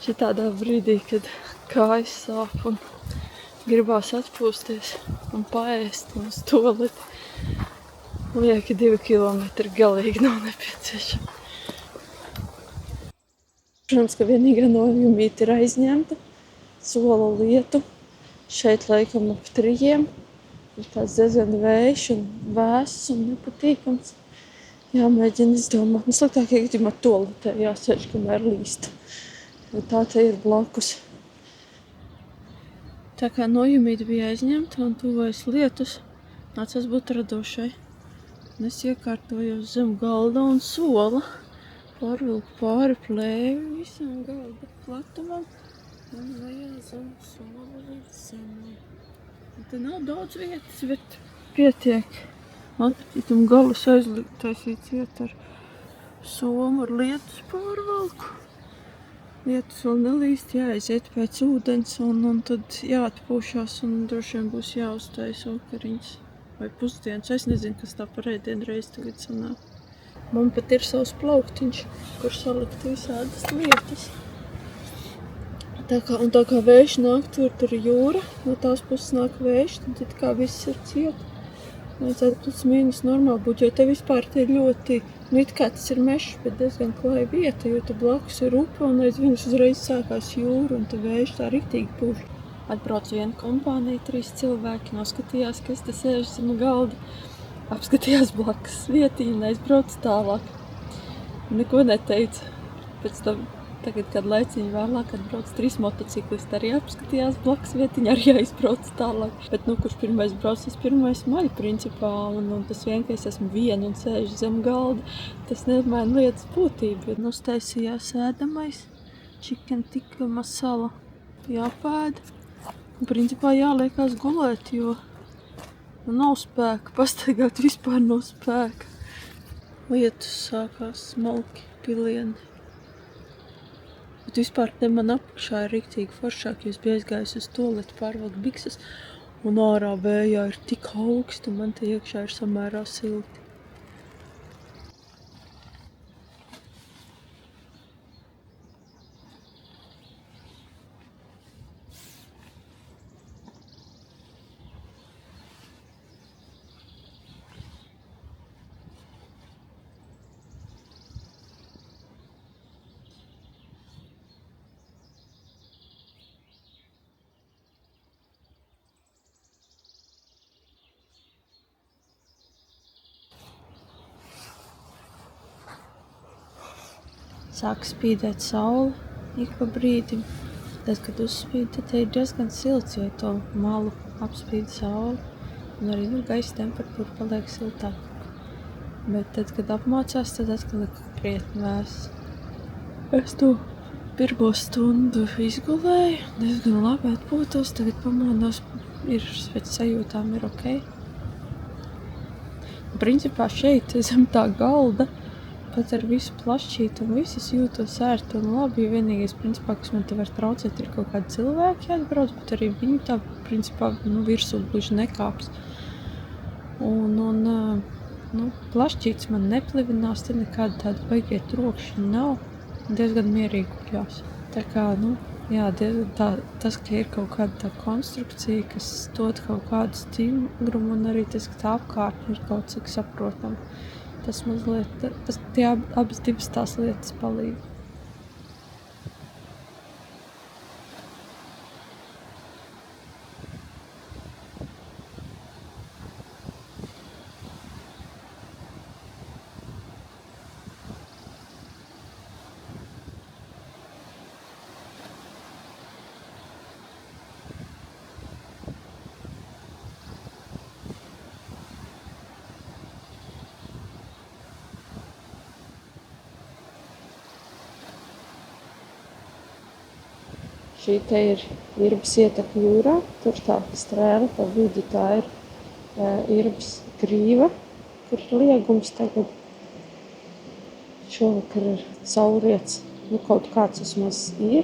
[SPEAKER 1] Šitādā brīdī, kad kājas sāp un gribās atpūsties un paēst un uz tualeti. Lieki 2 kilometri galīgi nav nepieciešami. Protams, ka vienīgā nojumīte ir aizņemta. Sola lietu. Šeit laikam ap 3. Ir tāds diezgan vējš un vēss un nepatīkams. Jāmēģina izdomāt. Sliktākajā gadījumā tualetē jāsēž, kamēr līst. Jo tā te ir blakus. Tā kā nojumīte bija aizņemta un tuvojas lietus, nācās būt radošai. Un es iekārtojos zem galda un sola. Pārvilku pāri plēvi visam galda platumam un vajā zem sola līdz zemē.
[SPEAKER 2] Te nav daudz vietas, bet pietiek. Un galus aiztaisīts iet ar somu ar lietus pārvalku. Lietus vēl nelīst, jāaiziet pēc ūdens un tad jāatpūšās un droši vien būs jāuztaisa vakariņas vai pusdienas. Es nezinu, kas tā par ēdienu reizi tagad sanāk. Man pat ir savs plauktiņš, kur salikt visādas lietas. Tā kā vējš nāk, tur ir jūra, no tās puses nāk vējš, tad it kā viss ir ciet. Vajadzētu plus mīnus normāli būt, jo te vispār te ir ļoti, it kā tas ir mešs, bet diezgan klāja vieta, jo te blakus ir upe un aiz viņas uzreiz sākās jūra un te vējš tā riktīgi puš. Atbrauc viena kompānija, 3 cilvēki, noskatījās, ka es te sēžu zem galda. Apskatījās blakus vietiņu un aizbrauc tālāk. Neko neteica. Pēc tam, tagad, kad laiciņu vēlāk atbrauc 3 motociklisti, arī apskatījās blakus vietiņu, arī aizbrauc tālāk. Bet, kurš pirmais brauc, tas pirmais maļ, principā, un tas vien, ka es esmu viena un sēžu zem galda, tas nemaina lietas būtību. Uztaisījās ēdamais, chicken tikka masala jāpēd. Un, principā, jāliekās gulēt, jo nav spēka, pastaigāt vispār nav spēka. Lietus sākās smalki, pilieni. Bet vispār te man apakšā ir riktīgi foršāk, jo es biju aizgājusi uz tualeti pārvilkt bikses un ārā vējā ir tik augsti un man te iekšā ir samērā silti. Sāk spīdēt saule ik pa brīdim. Tad, kad uzspīd, tad te ir diezgan silts, jo to malu apspīd saule. Un arī gaisa temperatūra paliek siltāk. Bet tad, kad apmācās, tad atkal ir krietni vēss. Es to pirmo stundu izgulēju, diezgan labi atpūtos, tagad pamodos, pēc sajūtām ir ok. Principā šeit, zem tā galda, pat ar visu plašķītu un visu es jūtos ērti un labi, jo vienīgais, principā, kas man te var traucēt, ir kaut kādi cilvēki atbrauc, bet arī viņi tā, principā, virsū gluži nekāps. Plašķīts man neplivinās, te nekāda tāda baigie trokšņi nav, diezgan mierīgi guļās. Tā kā, tas, ka ir kaut kāda tā konstrukcija, kas dod kaut kādu stingrumu un arī tas, ka tā apkārtne ir kaut cik saprotama. Tas mazliet, abas divas tās lietas palīdz. Šī te ir Irbas ieteka jūrā, tur tā strēle pa vidi, tā ir Irbas grīva, kur ir liegums tagad. Šovakar ir saulriets, kaut kāds vismaz ir.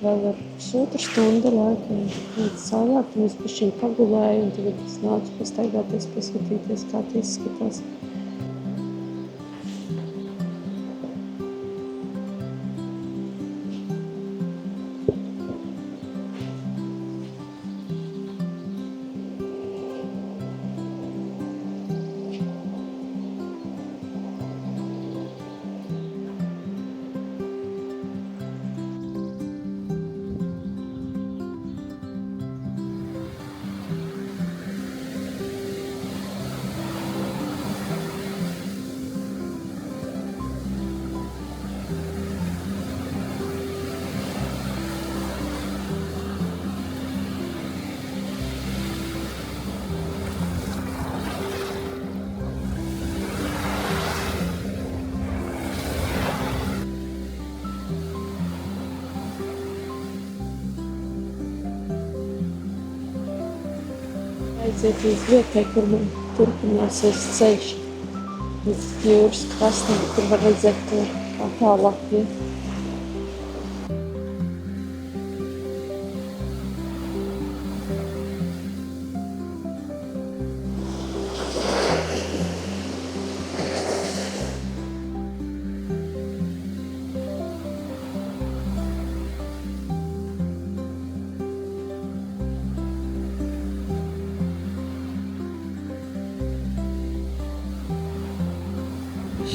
[SPEAKER 2] Vēl ar pusotru stundu laikam līdz saulēt, un es bišķiņ pagulēju, un tagad es nācu pastaigāties, paskatīties, kā tie izskatās. aiziet līdz vietai, kur man turpināsies ceļš līdz jūras krastam, kur var redzēt to kā tālāk iet.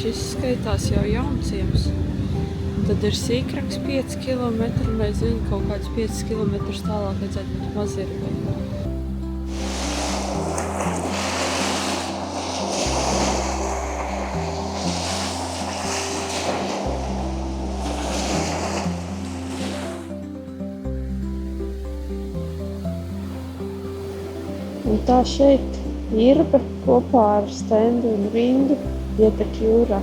[SPEAKER 2] Šis skaitās jau Jaunciems. Tad ir Sīkraks 5 km, un es zinu, kaut kādus 5 km tālāk vajadzētu būt Mazirbai. Un tā šeit Irbe kopā ar Stendu un Rindu ietek jūrā.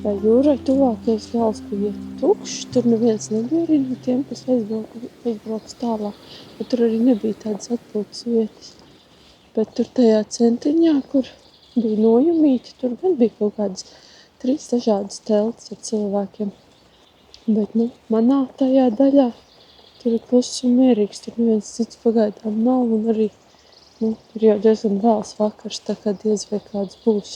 [SPEAKER 2] Tā jūrai tuvākais gals bija tukšs, tur neviens nebija arī no tiem, kas aizbrauks tālāk, bet tur arī nebija tādas atpūtas vietas. Bet tur tajā centiņā, kur bija nojumīti, tur gan bija kaut kādas 3 dažādas teltis ar cilvēkiem. Bet, manā tajā daļā tur ir kluss un mierīgs, tur neviens cits pagaidām nav, un arī, ir jau diezgan vēls vakars, tā kā diez vai kāds būs.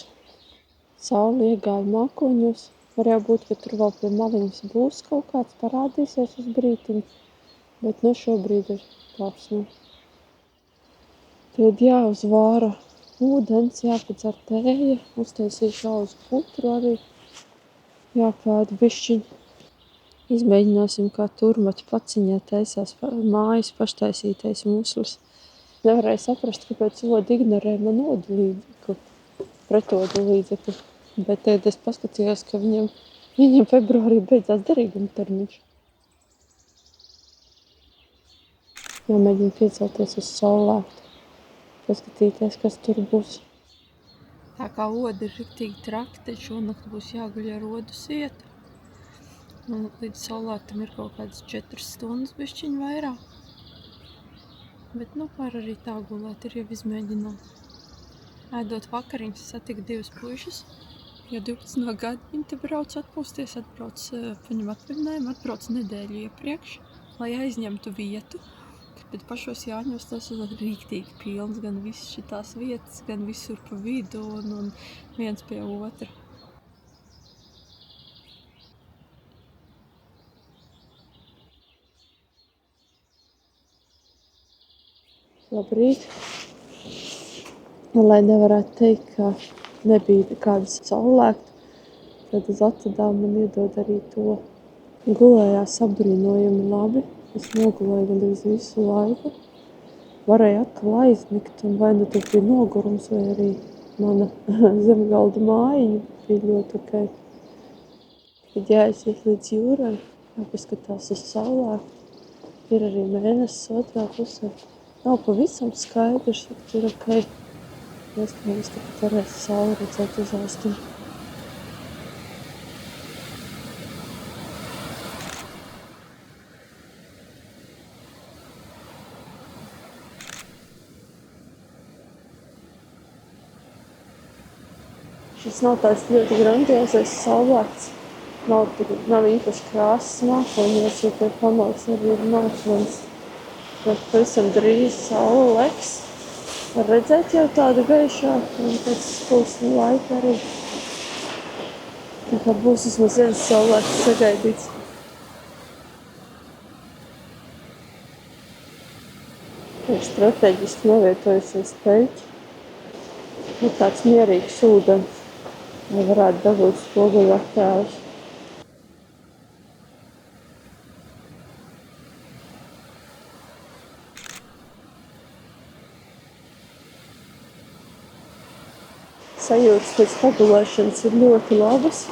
[SPEAKER 2] Saule iegāja mākoņos, varēja būt, ka tur vēl pie maliņas būs kaut kāds, parādīsies uz brītiņu, bet šobrīd ir tāds, Tad jāuzvāra ūdens, jāpadzer tēja, uztaisīšu auzu putru arī, jāpēda bišķiņ. Izmēģināsim, kā turmati paciņā taisās mājas paštaisītais muslis. Nevarēju saprast, kāpēc oda ignorē man odu līdzekli, pretodu līdzekli. Bet tad es paskatījos, ka viņam februārī beidzās derīguma termiņš. Jāmēģina piecelties uz saulētu, paskatīties, kas tur būs. Tā kā oda ir riktīgi traki, tad šonakt būs jāguļ ar odu sietu. Līdz saulētam ir kaut kādas 4 stundas bišķiņ vairāk. Bet var arī tā gulēt, ir jau izmēģināt. Ēdot vakariņas, satiku 2 puišus. Jo 12 gadi viņi te brauc atpūsties, atbrauc paņem atvaļinājumu, atbrauc nedēļu iepriekš, lai aizņemtu vietu. Bet pašos Jāņos tas ir rīktīgi pilns, gan visas šitās vietas, gan visur pa vidu un viens pie otra. Labrīt! Lai nevarētu teikt, ka nebija kādas saulēkta, tad uz atvedām man iedod arī to. Gulējās apbrīnojami labi, es nogulēju gandrīz visu laiku. Varēju atkal aizmigt, un vai tur bija nogurums, vai arī mana zemgalda mājiņa bija ļoti ok. Kad jāaiziet līdz jūrai, jāpaskatās uz saulēktu, ir arī mēnesis otrā pusē. Nav pavisam skaidrs, bet ir ok. Iespējams, ka pat varēs sauli redzēt uz austiņu. Šis nav tāds ļoti grandiozais saulēkts. Nav īpaši krāsas mākoņos, jo pie pamats arī ir mākoņs. Bet pavisam drīz saule legs. Var redzēt jau tādu gaišāku un pēc pulsni laika arī. Tā kā būs vismaz viens saulēkts sagaidīts. Ir strateģiski novietojusies peļķi. Ir tāds mierīgs ūdens, lai varētu dabūt spoguļu attēlus. Sajūtas pēc pagulēšanas ir ļoti labas.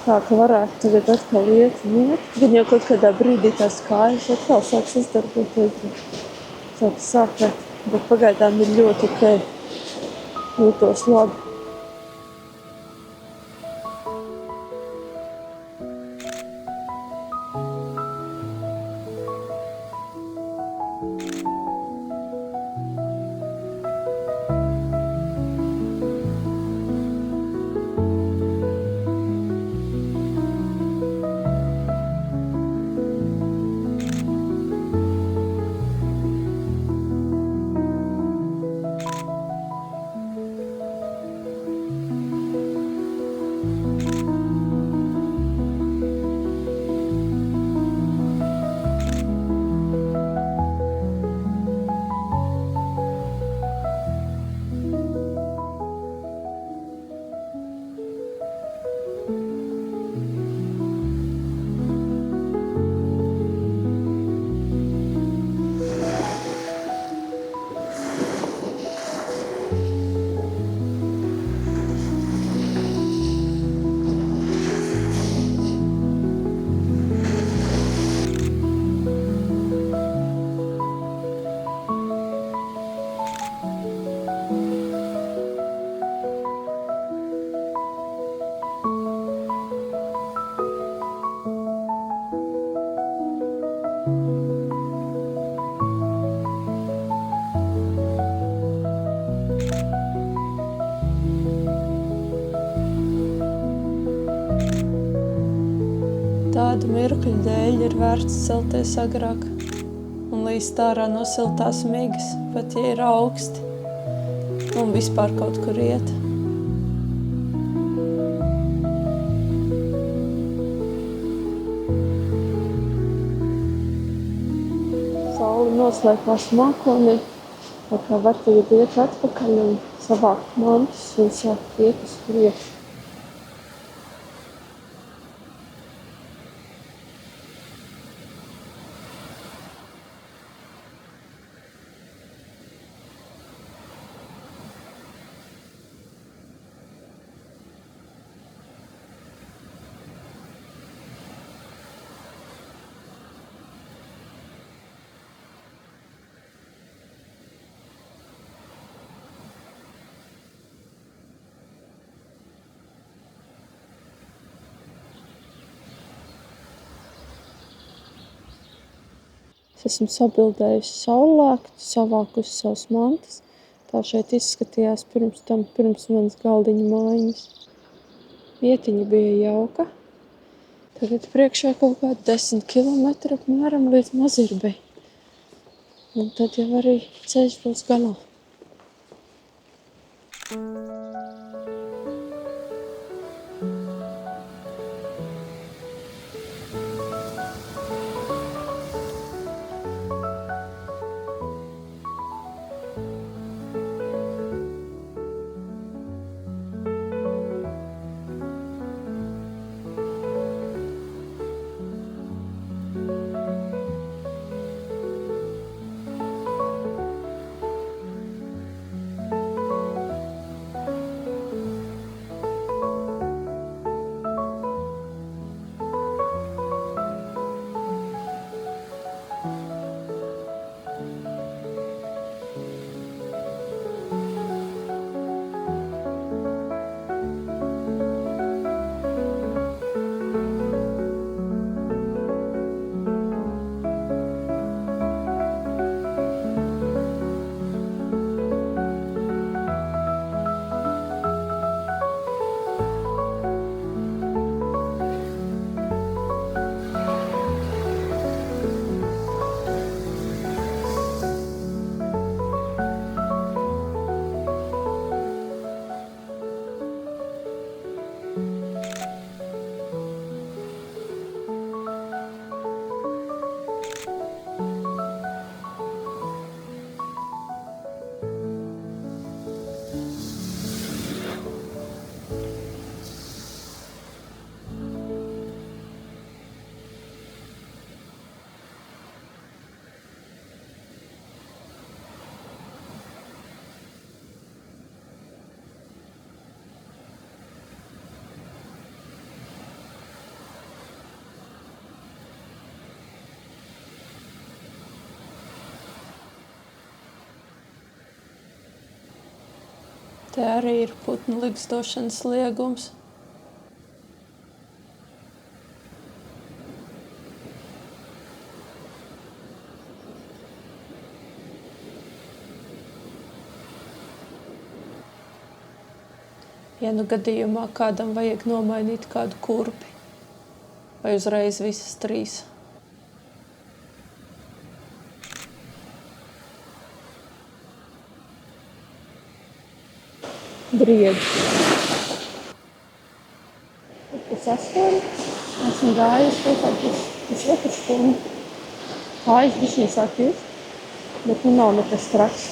[SPEAKER 2] Tā ka varētu tagad atkal iet un iet. Gan jau kaut kādā brīdī tās kājas atkal sāks izdarboties. Sāks sāpēt, bet pagaidām ir ļoti ok. Jūtos labi.
[SPEAKER 1] Tādu mirkļu dēļ ir vērts celties agrāk un līst ārā no siltās migas, pat ja ir augsti un vispār kaut kur iet.
[SPEAKER 2] Saule noslēpās mākonī, tā kā var tagad iet atpakaļ un savākt mantus un sākt iet uz priekšu. Es esmu sabildējusi saulēktu, savākusi savus mantas. Tā šeit izskatījās pirms manas galdiņa mājiņas. Vietiņa bija jauka. Tagad priekšā kaut kādi 10 kilometri apmēram līdz Mazirbei. Un tad jau arī ceļš būs galā.
[SPEAKER 1] Te arī ir putnu ligzdošanas liegums. Ja nu gadījumā kādam vajag nomainīt kādu kurpi, vai uzreiz visas 3.
[SPEAKER 2] Briedzi. Tas 8. Esmu gājusi kaut kādu stundu. Kājas bišķiņ sāk just, bet nu nav nekas traks.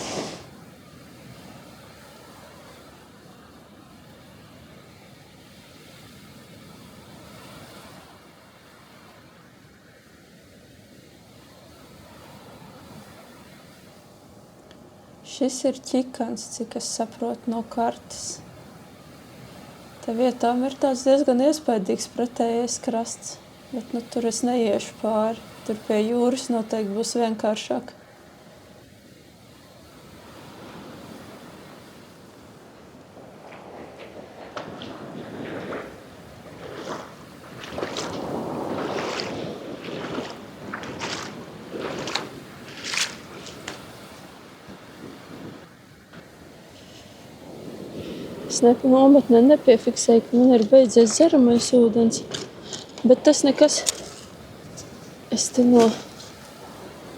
[SPEAKER 1] Šis ir ķikans, cik es saprotu no kartes. Te vietām ir tāds diezgan iespaidīgs pretējais krasts, bet nu tur es neiešu pāri. Tur pie jūras noteikti būs vienkāršāk.
[SPEAKER 2] Es nometnē nepiefiksēju, ka man ir beidzies dzeramais ūdens, bet tas nekas. Es te no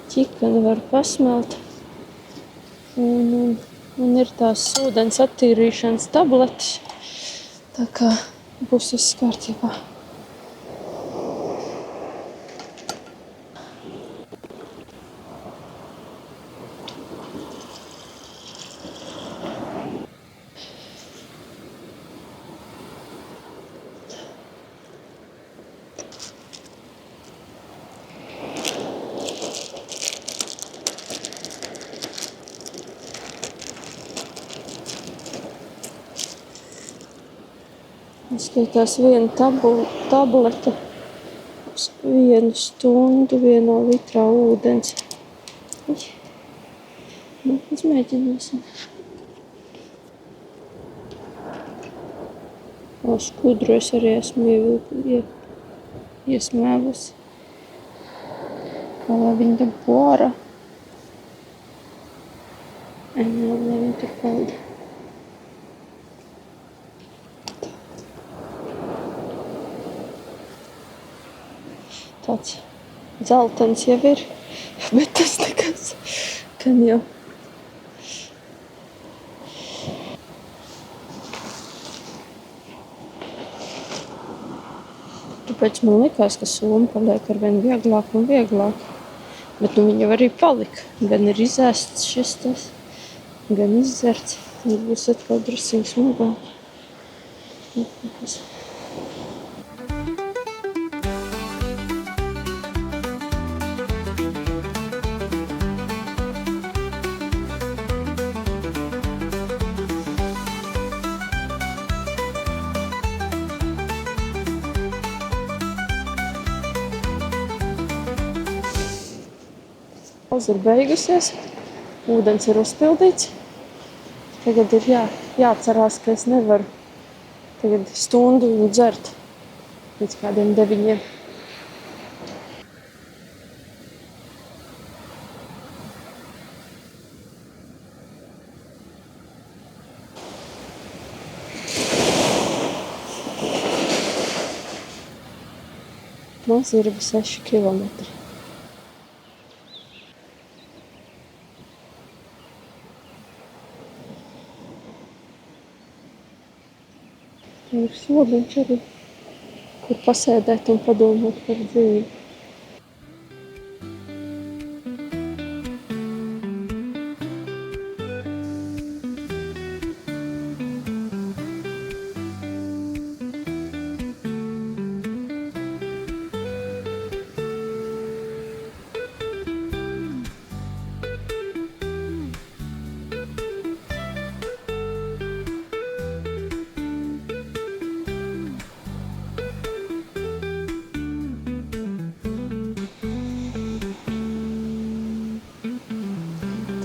[SPEAKER 2] ķikana varu pasmelt, un ir tās ūdens attīrīšanas tabletes, tā kā būs viss kārtībā. Skaitās viena tablete uz 1 stundu 1 litrā ūdens. Nu, mēs mēģināsim. Skudru es arī esmu iesmēlusi. Kā lai viņi tam ārā. Lai viņi tur palda. Tāds zeltens jau ir, bet tas nekas, kan jau. Tāpēc man likās, ka soma paliek arvien vieglāk un vieglāk. Bet nu viņa arī palika. Gan ir izēsts šis tas, gan izdzerts. Tad būs atkal drusciņ smagāk. Ir beigusies, ūdens ir uzpildīts. Tagad ir jāatcerās, ka es nevaru tagad stundu dzert līdz kādiem 9. Mazirba 6 kilometri. Ir soliņš arī, kur pasēdēt un padomāt par dzīvi.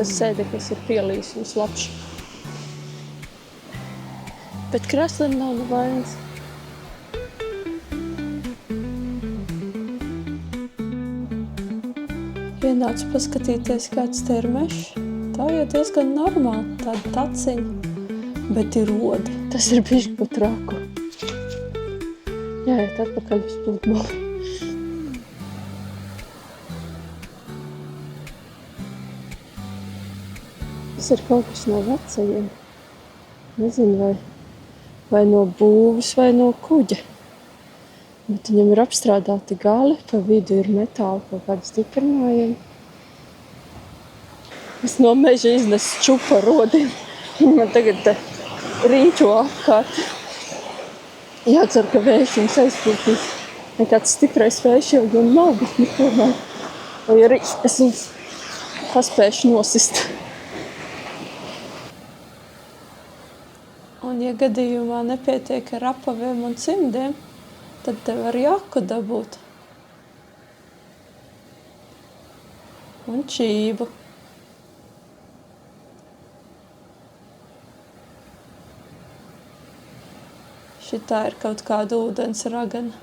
[SPEAKER 2] Tas sēdeklis ir pielīs un slapšs. Bet krēslim nav nevainas.
[SPEAKER 1] Ienācu paskatīties, kāds te ir mešs. Tā jau diezgan normāli, tāda taciņa, bet ir rodi.
[SPEAKER 2] Tas ir bišķi pa traku. Jāiet atpakaļ uz pludmali. Tas ir kaut kas no vecajiem. Nezinu, vai no būvas, vai no kuģa. Bet viņam ir apstrādāti gali, pa vidu ir metāla kaut kādi stiprinājumi. Es no meža iznesu čupu ar rodiem. Man tagad te rīčo apkārt. Jācer, ka vējš viņus aizpūtīs. Nekāds stiprais vējš jau gan nav, bet tomēr. Vai arī es viņus paspēšu nosist.
[SPEAKER 1] Un, ja gadījumā nepietiek ar apaviem un cimdiem, tad te var jaku dabūt. Un čību. Šitā ir kaut kāda ūdens ragana.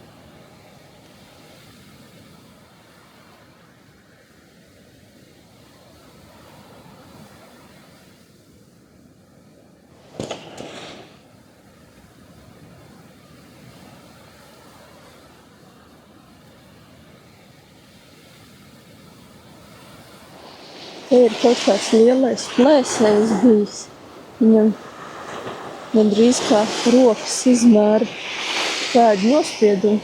[SPEAKER 2] Te ir kaut kāds lielais plēsējs bijis. Viņam gandrīz kā rokas izmēra pēdu nospiedumu.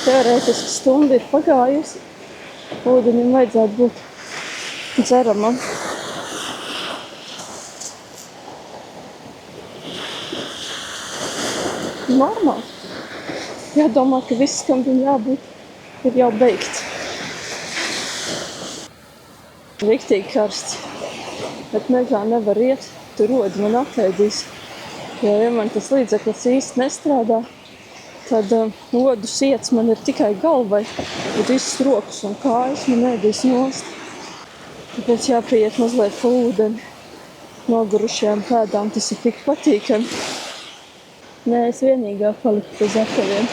[SPEAKER 2] Teorētiski stunda ir pagājusi. Ūdenim vajadzētu būt dzeramam. Normāli. Jādomā, ka viss, kam bija jābūt, ir jau beigts. Riktīgi karsts, bet mežā nevar iet, tur rodi man atēdīs. Jo, ja man tas līdzeklis īsti nestrādā, tad odu siets man ir tikai galvai, bet visas rokas un kājas man ēdīs nost. Tāpēc jāpieiet mazliet pa ūdeni. Nogurušajām pēdām tas ir tik patīkami. Nē, es vienīgā paliku bez apaviem.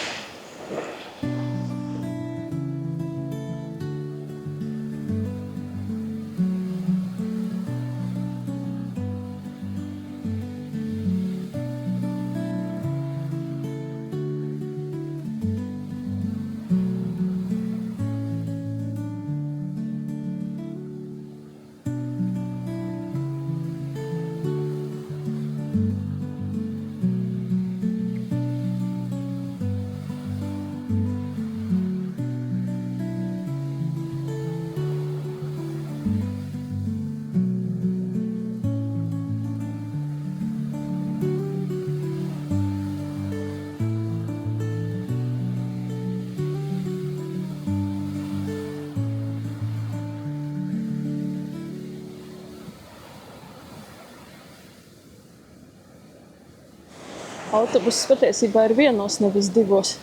[SPEAKER 2] Autobuss patiesībā ir vienos, nevis divos.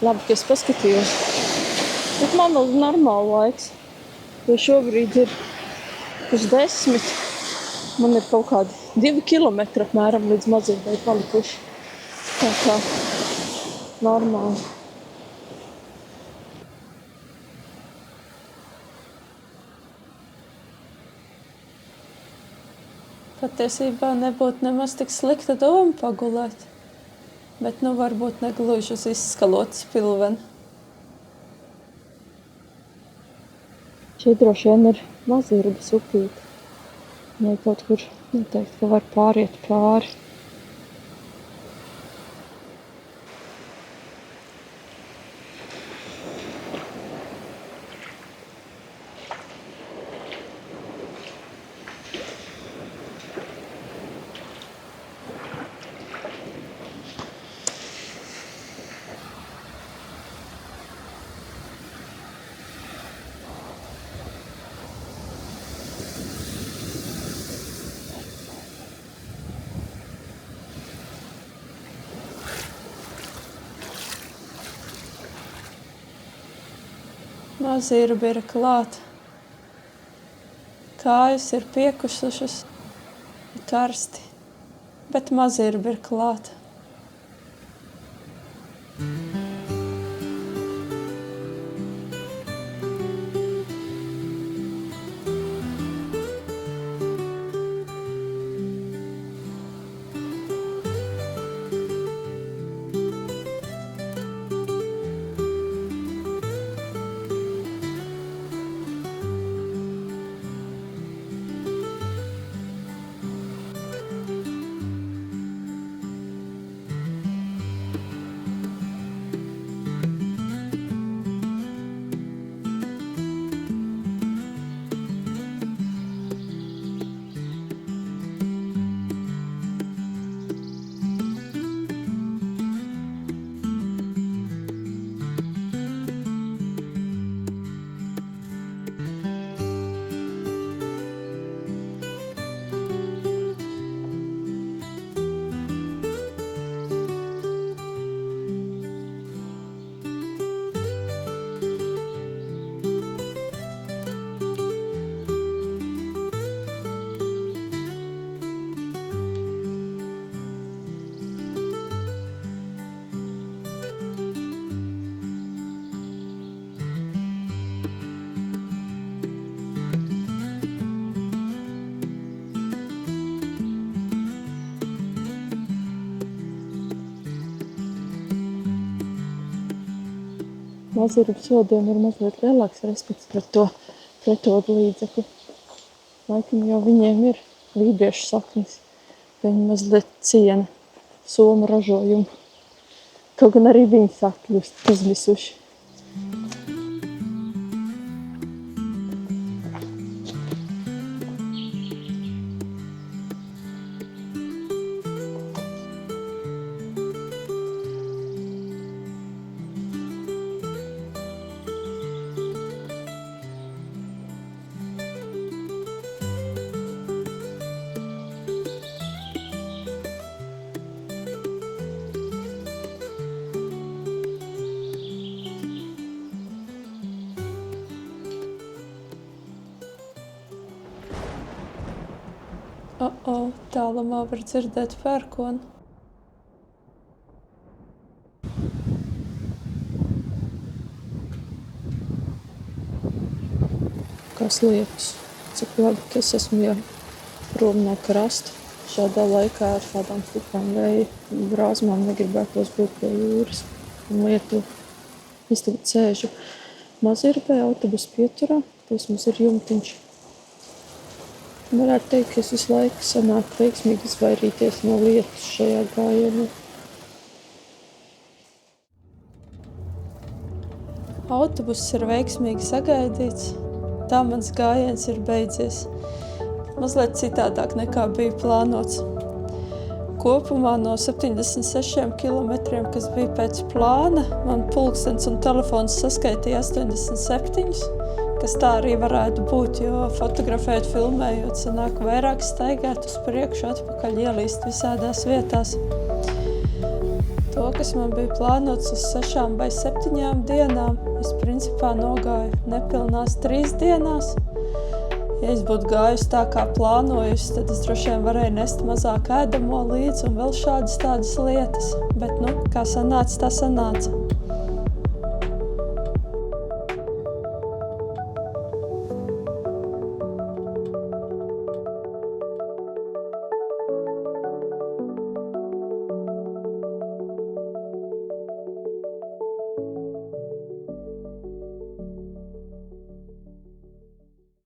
[SPEAKER 2] Labi, ka es paskatījos. Bet man vēl normāli laiks. Jo šobrīd ir 10. Man ir kaut kādi 2 kilometri apmēram līdz Mazirbai palikuši. Tā kā normāli.
[SPEAKER 1] Patiesībā nebūtu nemaz tik slikta doma pagulēt, bet nu varbūt negluži uz izskalotas pilveni.
[SPEAKER 2] Šeit droši vien ir Mazirbas upīte. Ja kaut kur noteikti, ka var pāriet pāri.
[SPEAKER 1] Mazirba ir klāt. Kājas ir piekusušas, karsti. bet mazirba ir klāta. Mazirbu sodiem ir mazliet lielāks respekts pret to pretodu līdzekli. Laikam jau viņiem ir lībiešu saknes. Viņi mazliet ciena somu ražojumu. Kaut gan arī viņi sāk kļūst izmisuši. Tālumā var dzirdēt pērkonu. Kas liekas, cik labi, ka es esmu jau prom no krasta. Šādā laikā ar tādām stiprām vēja brāzmām negribētos būt pie jūras un Lietuvu. Es tagad sēžu Mazirbē autobusu pieturā, vismaz ir jumtiņš. Varētu teikt, ka es visu laiku sanāk veiksmīgi izvairīties no lietus šajā gājienā. Autobuss ir veiksmīgi sagaidīts. Tā mans gājiens ir beidzies. Mazliet citādāk nekā bija plānots. Kopumā no 76 kilometriem, kas bija pēc plāna, man pulkstens un telefons saskaitīja 87, kas tā arī varētu būt, jo fotografēt, filmējot, sanāk vairāk staigāt uz priekšu, atpakaļ ielīst visādās vietās. To, kas man bija plānots uz 6 vai 7 dienām, es principā nogāju nepilnās 3 dienās. Ja es būtu gājusi tā, kā plānojusi, tad es droši vien varēju nest mazāk ēdamo līdzi un vēl šādas tādas lietas. Bet, kā sanāca, tā sanāca.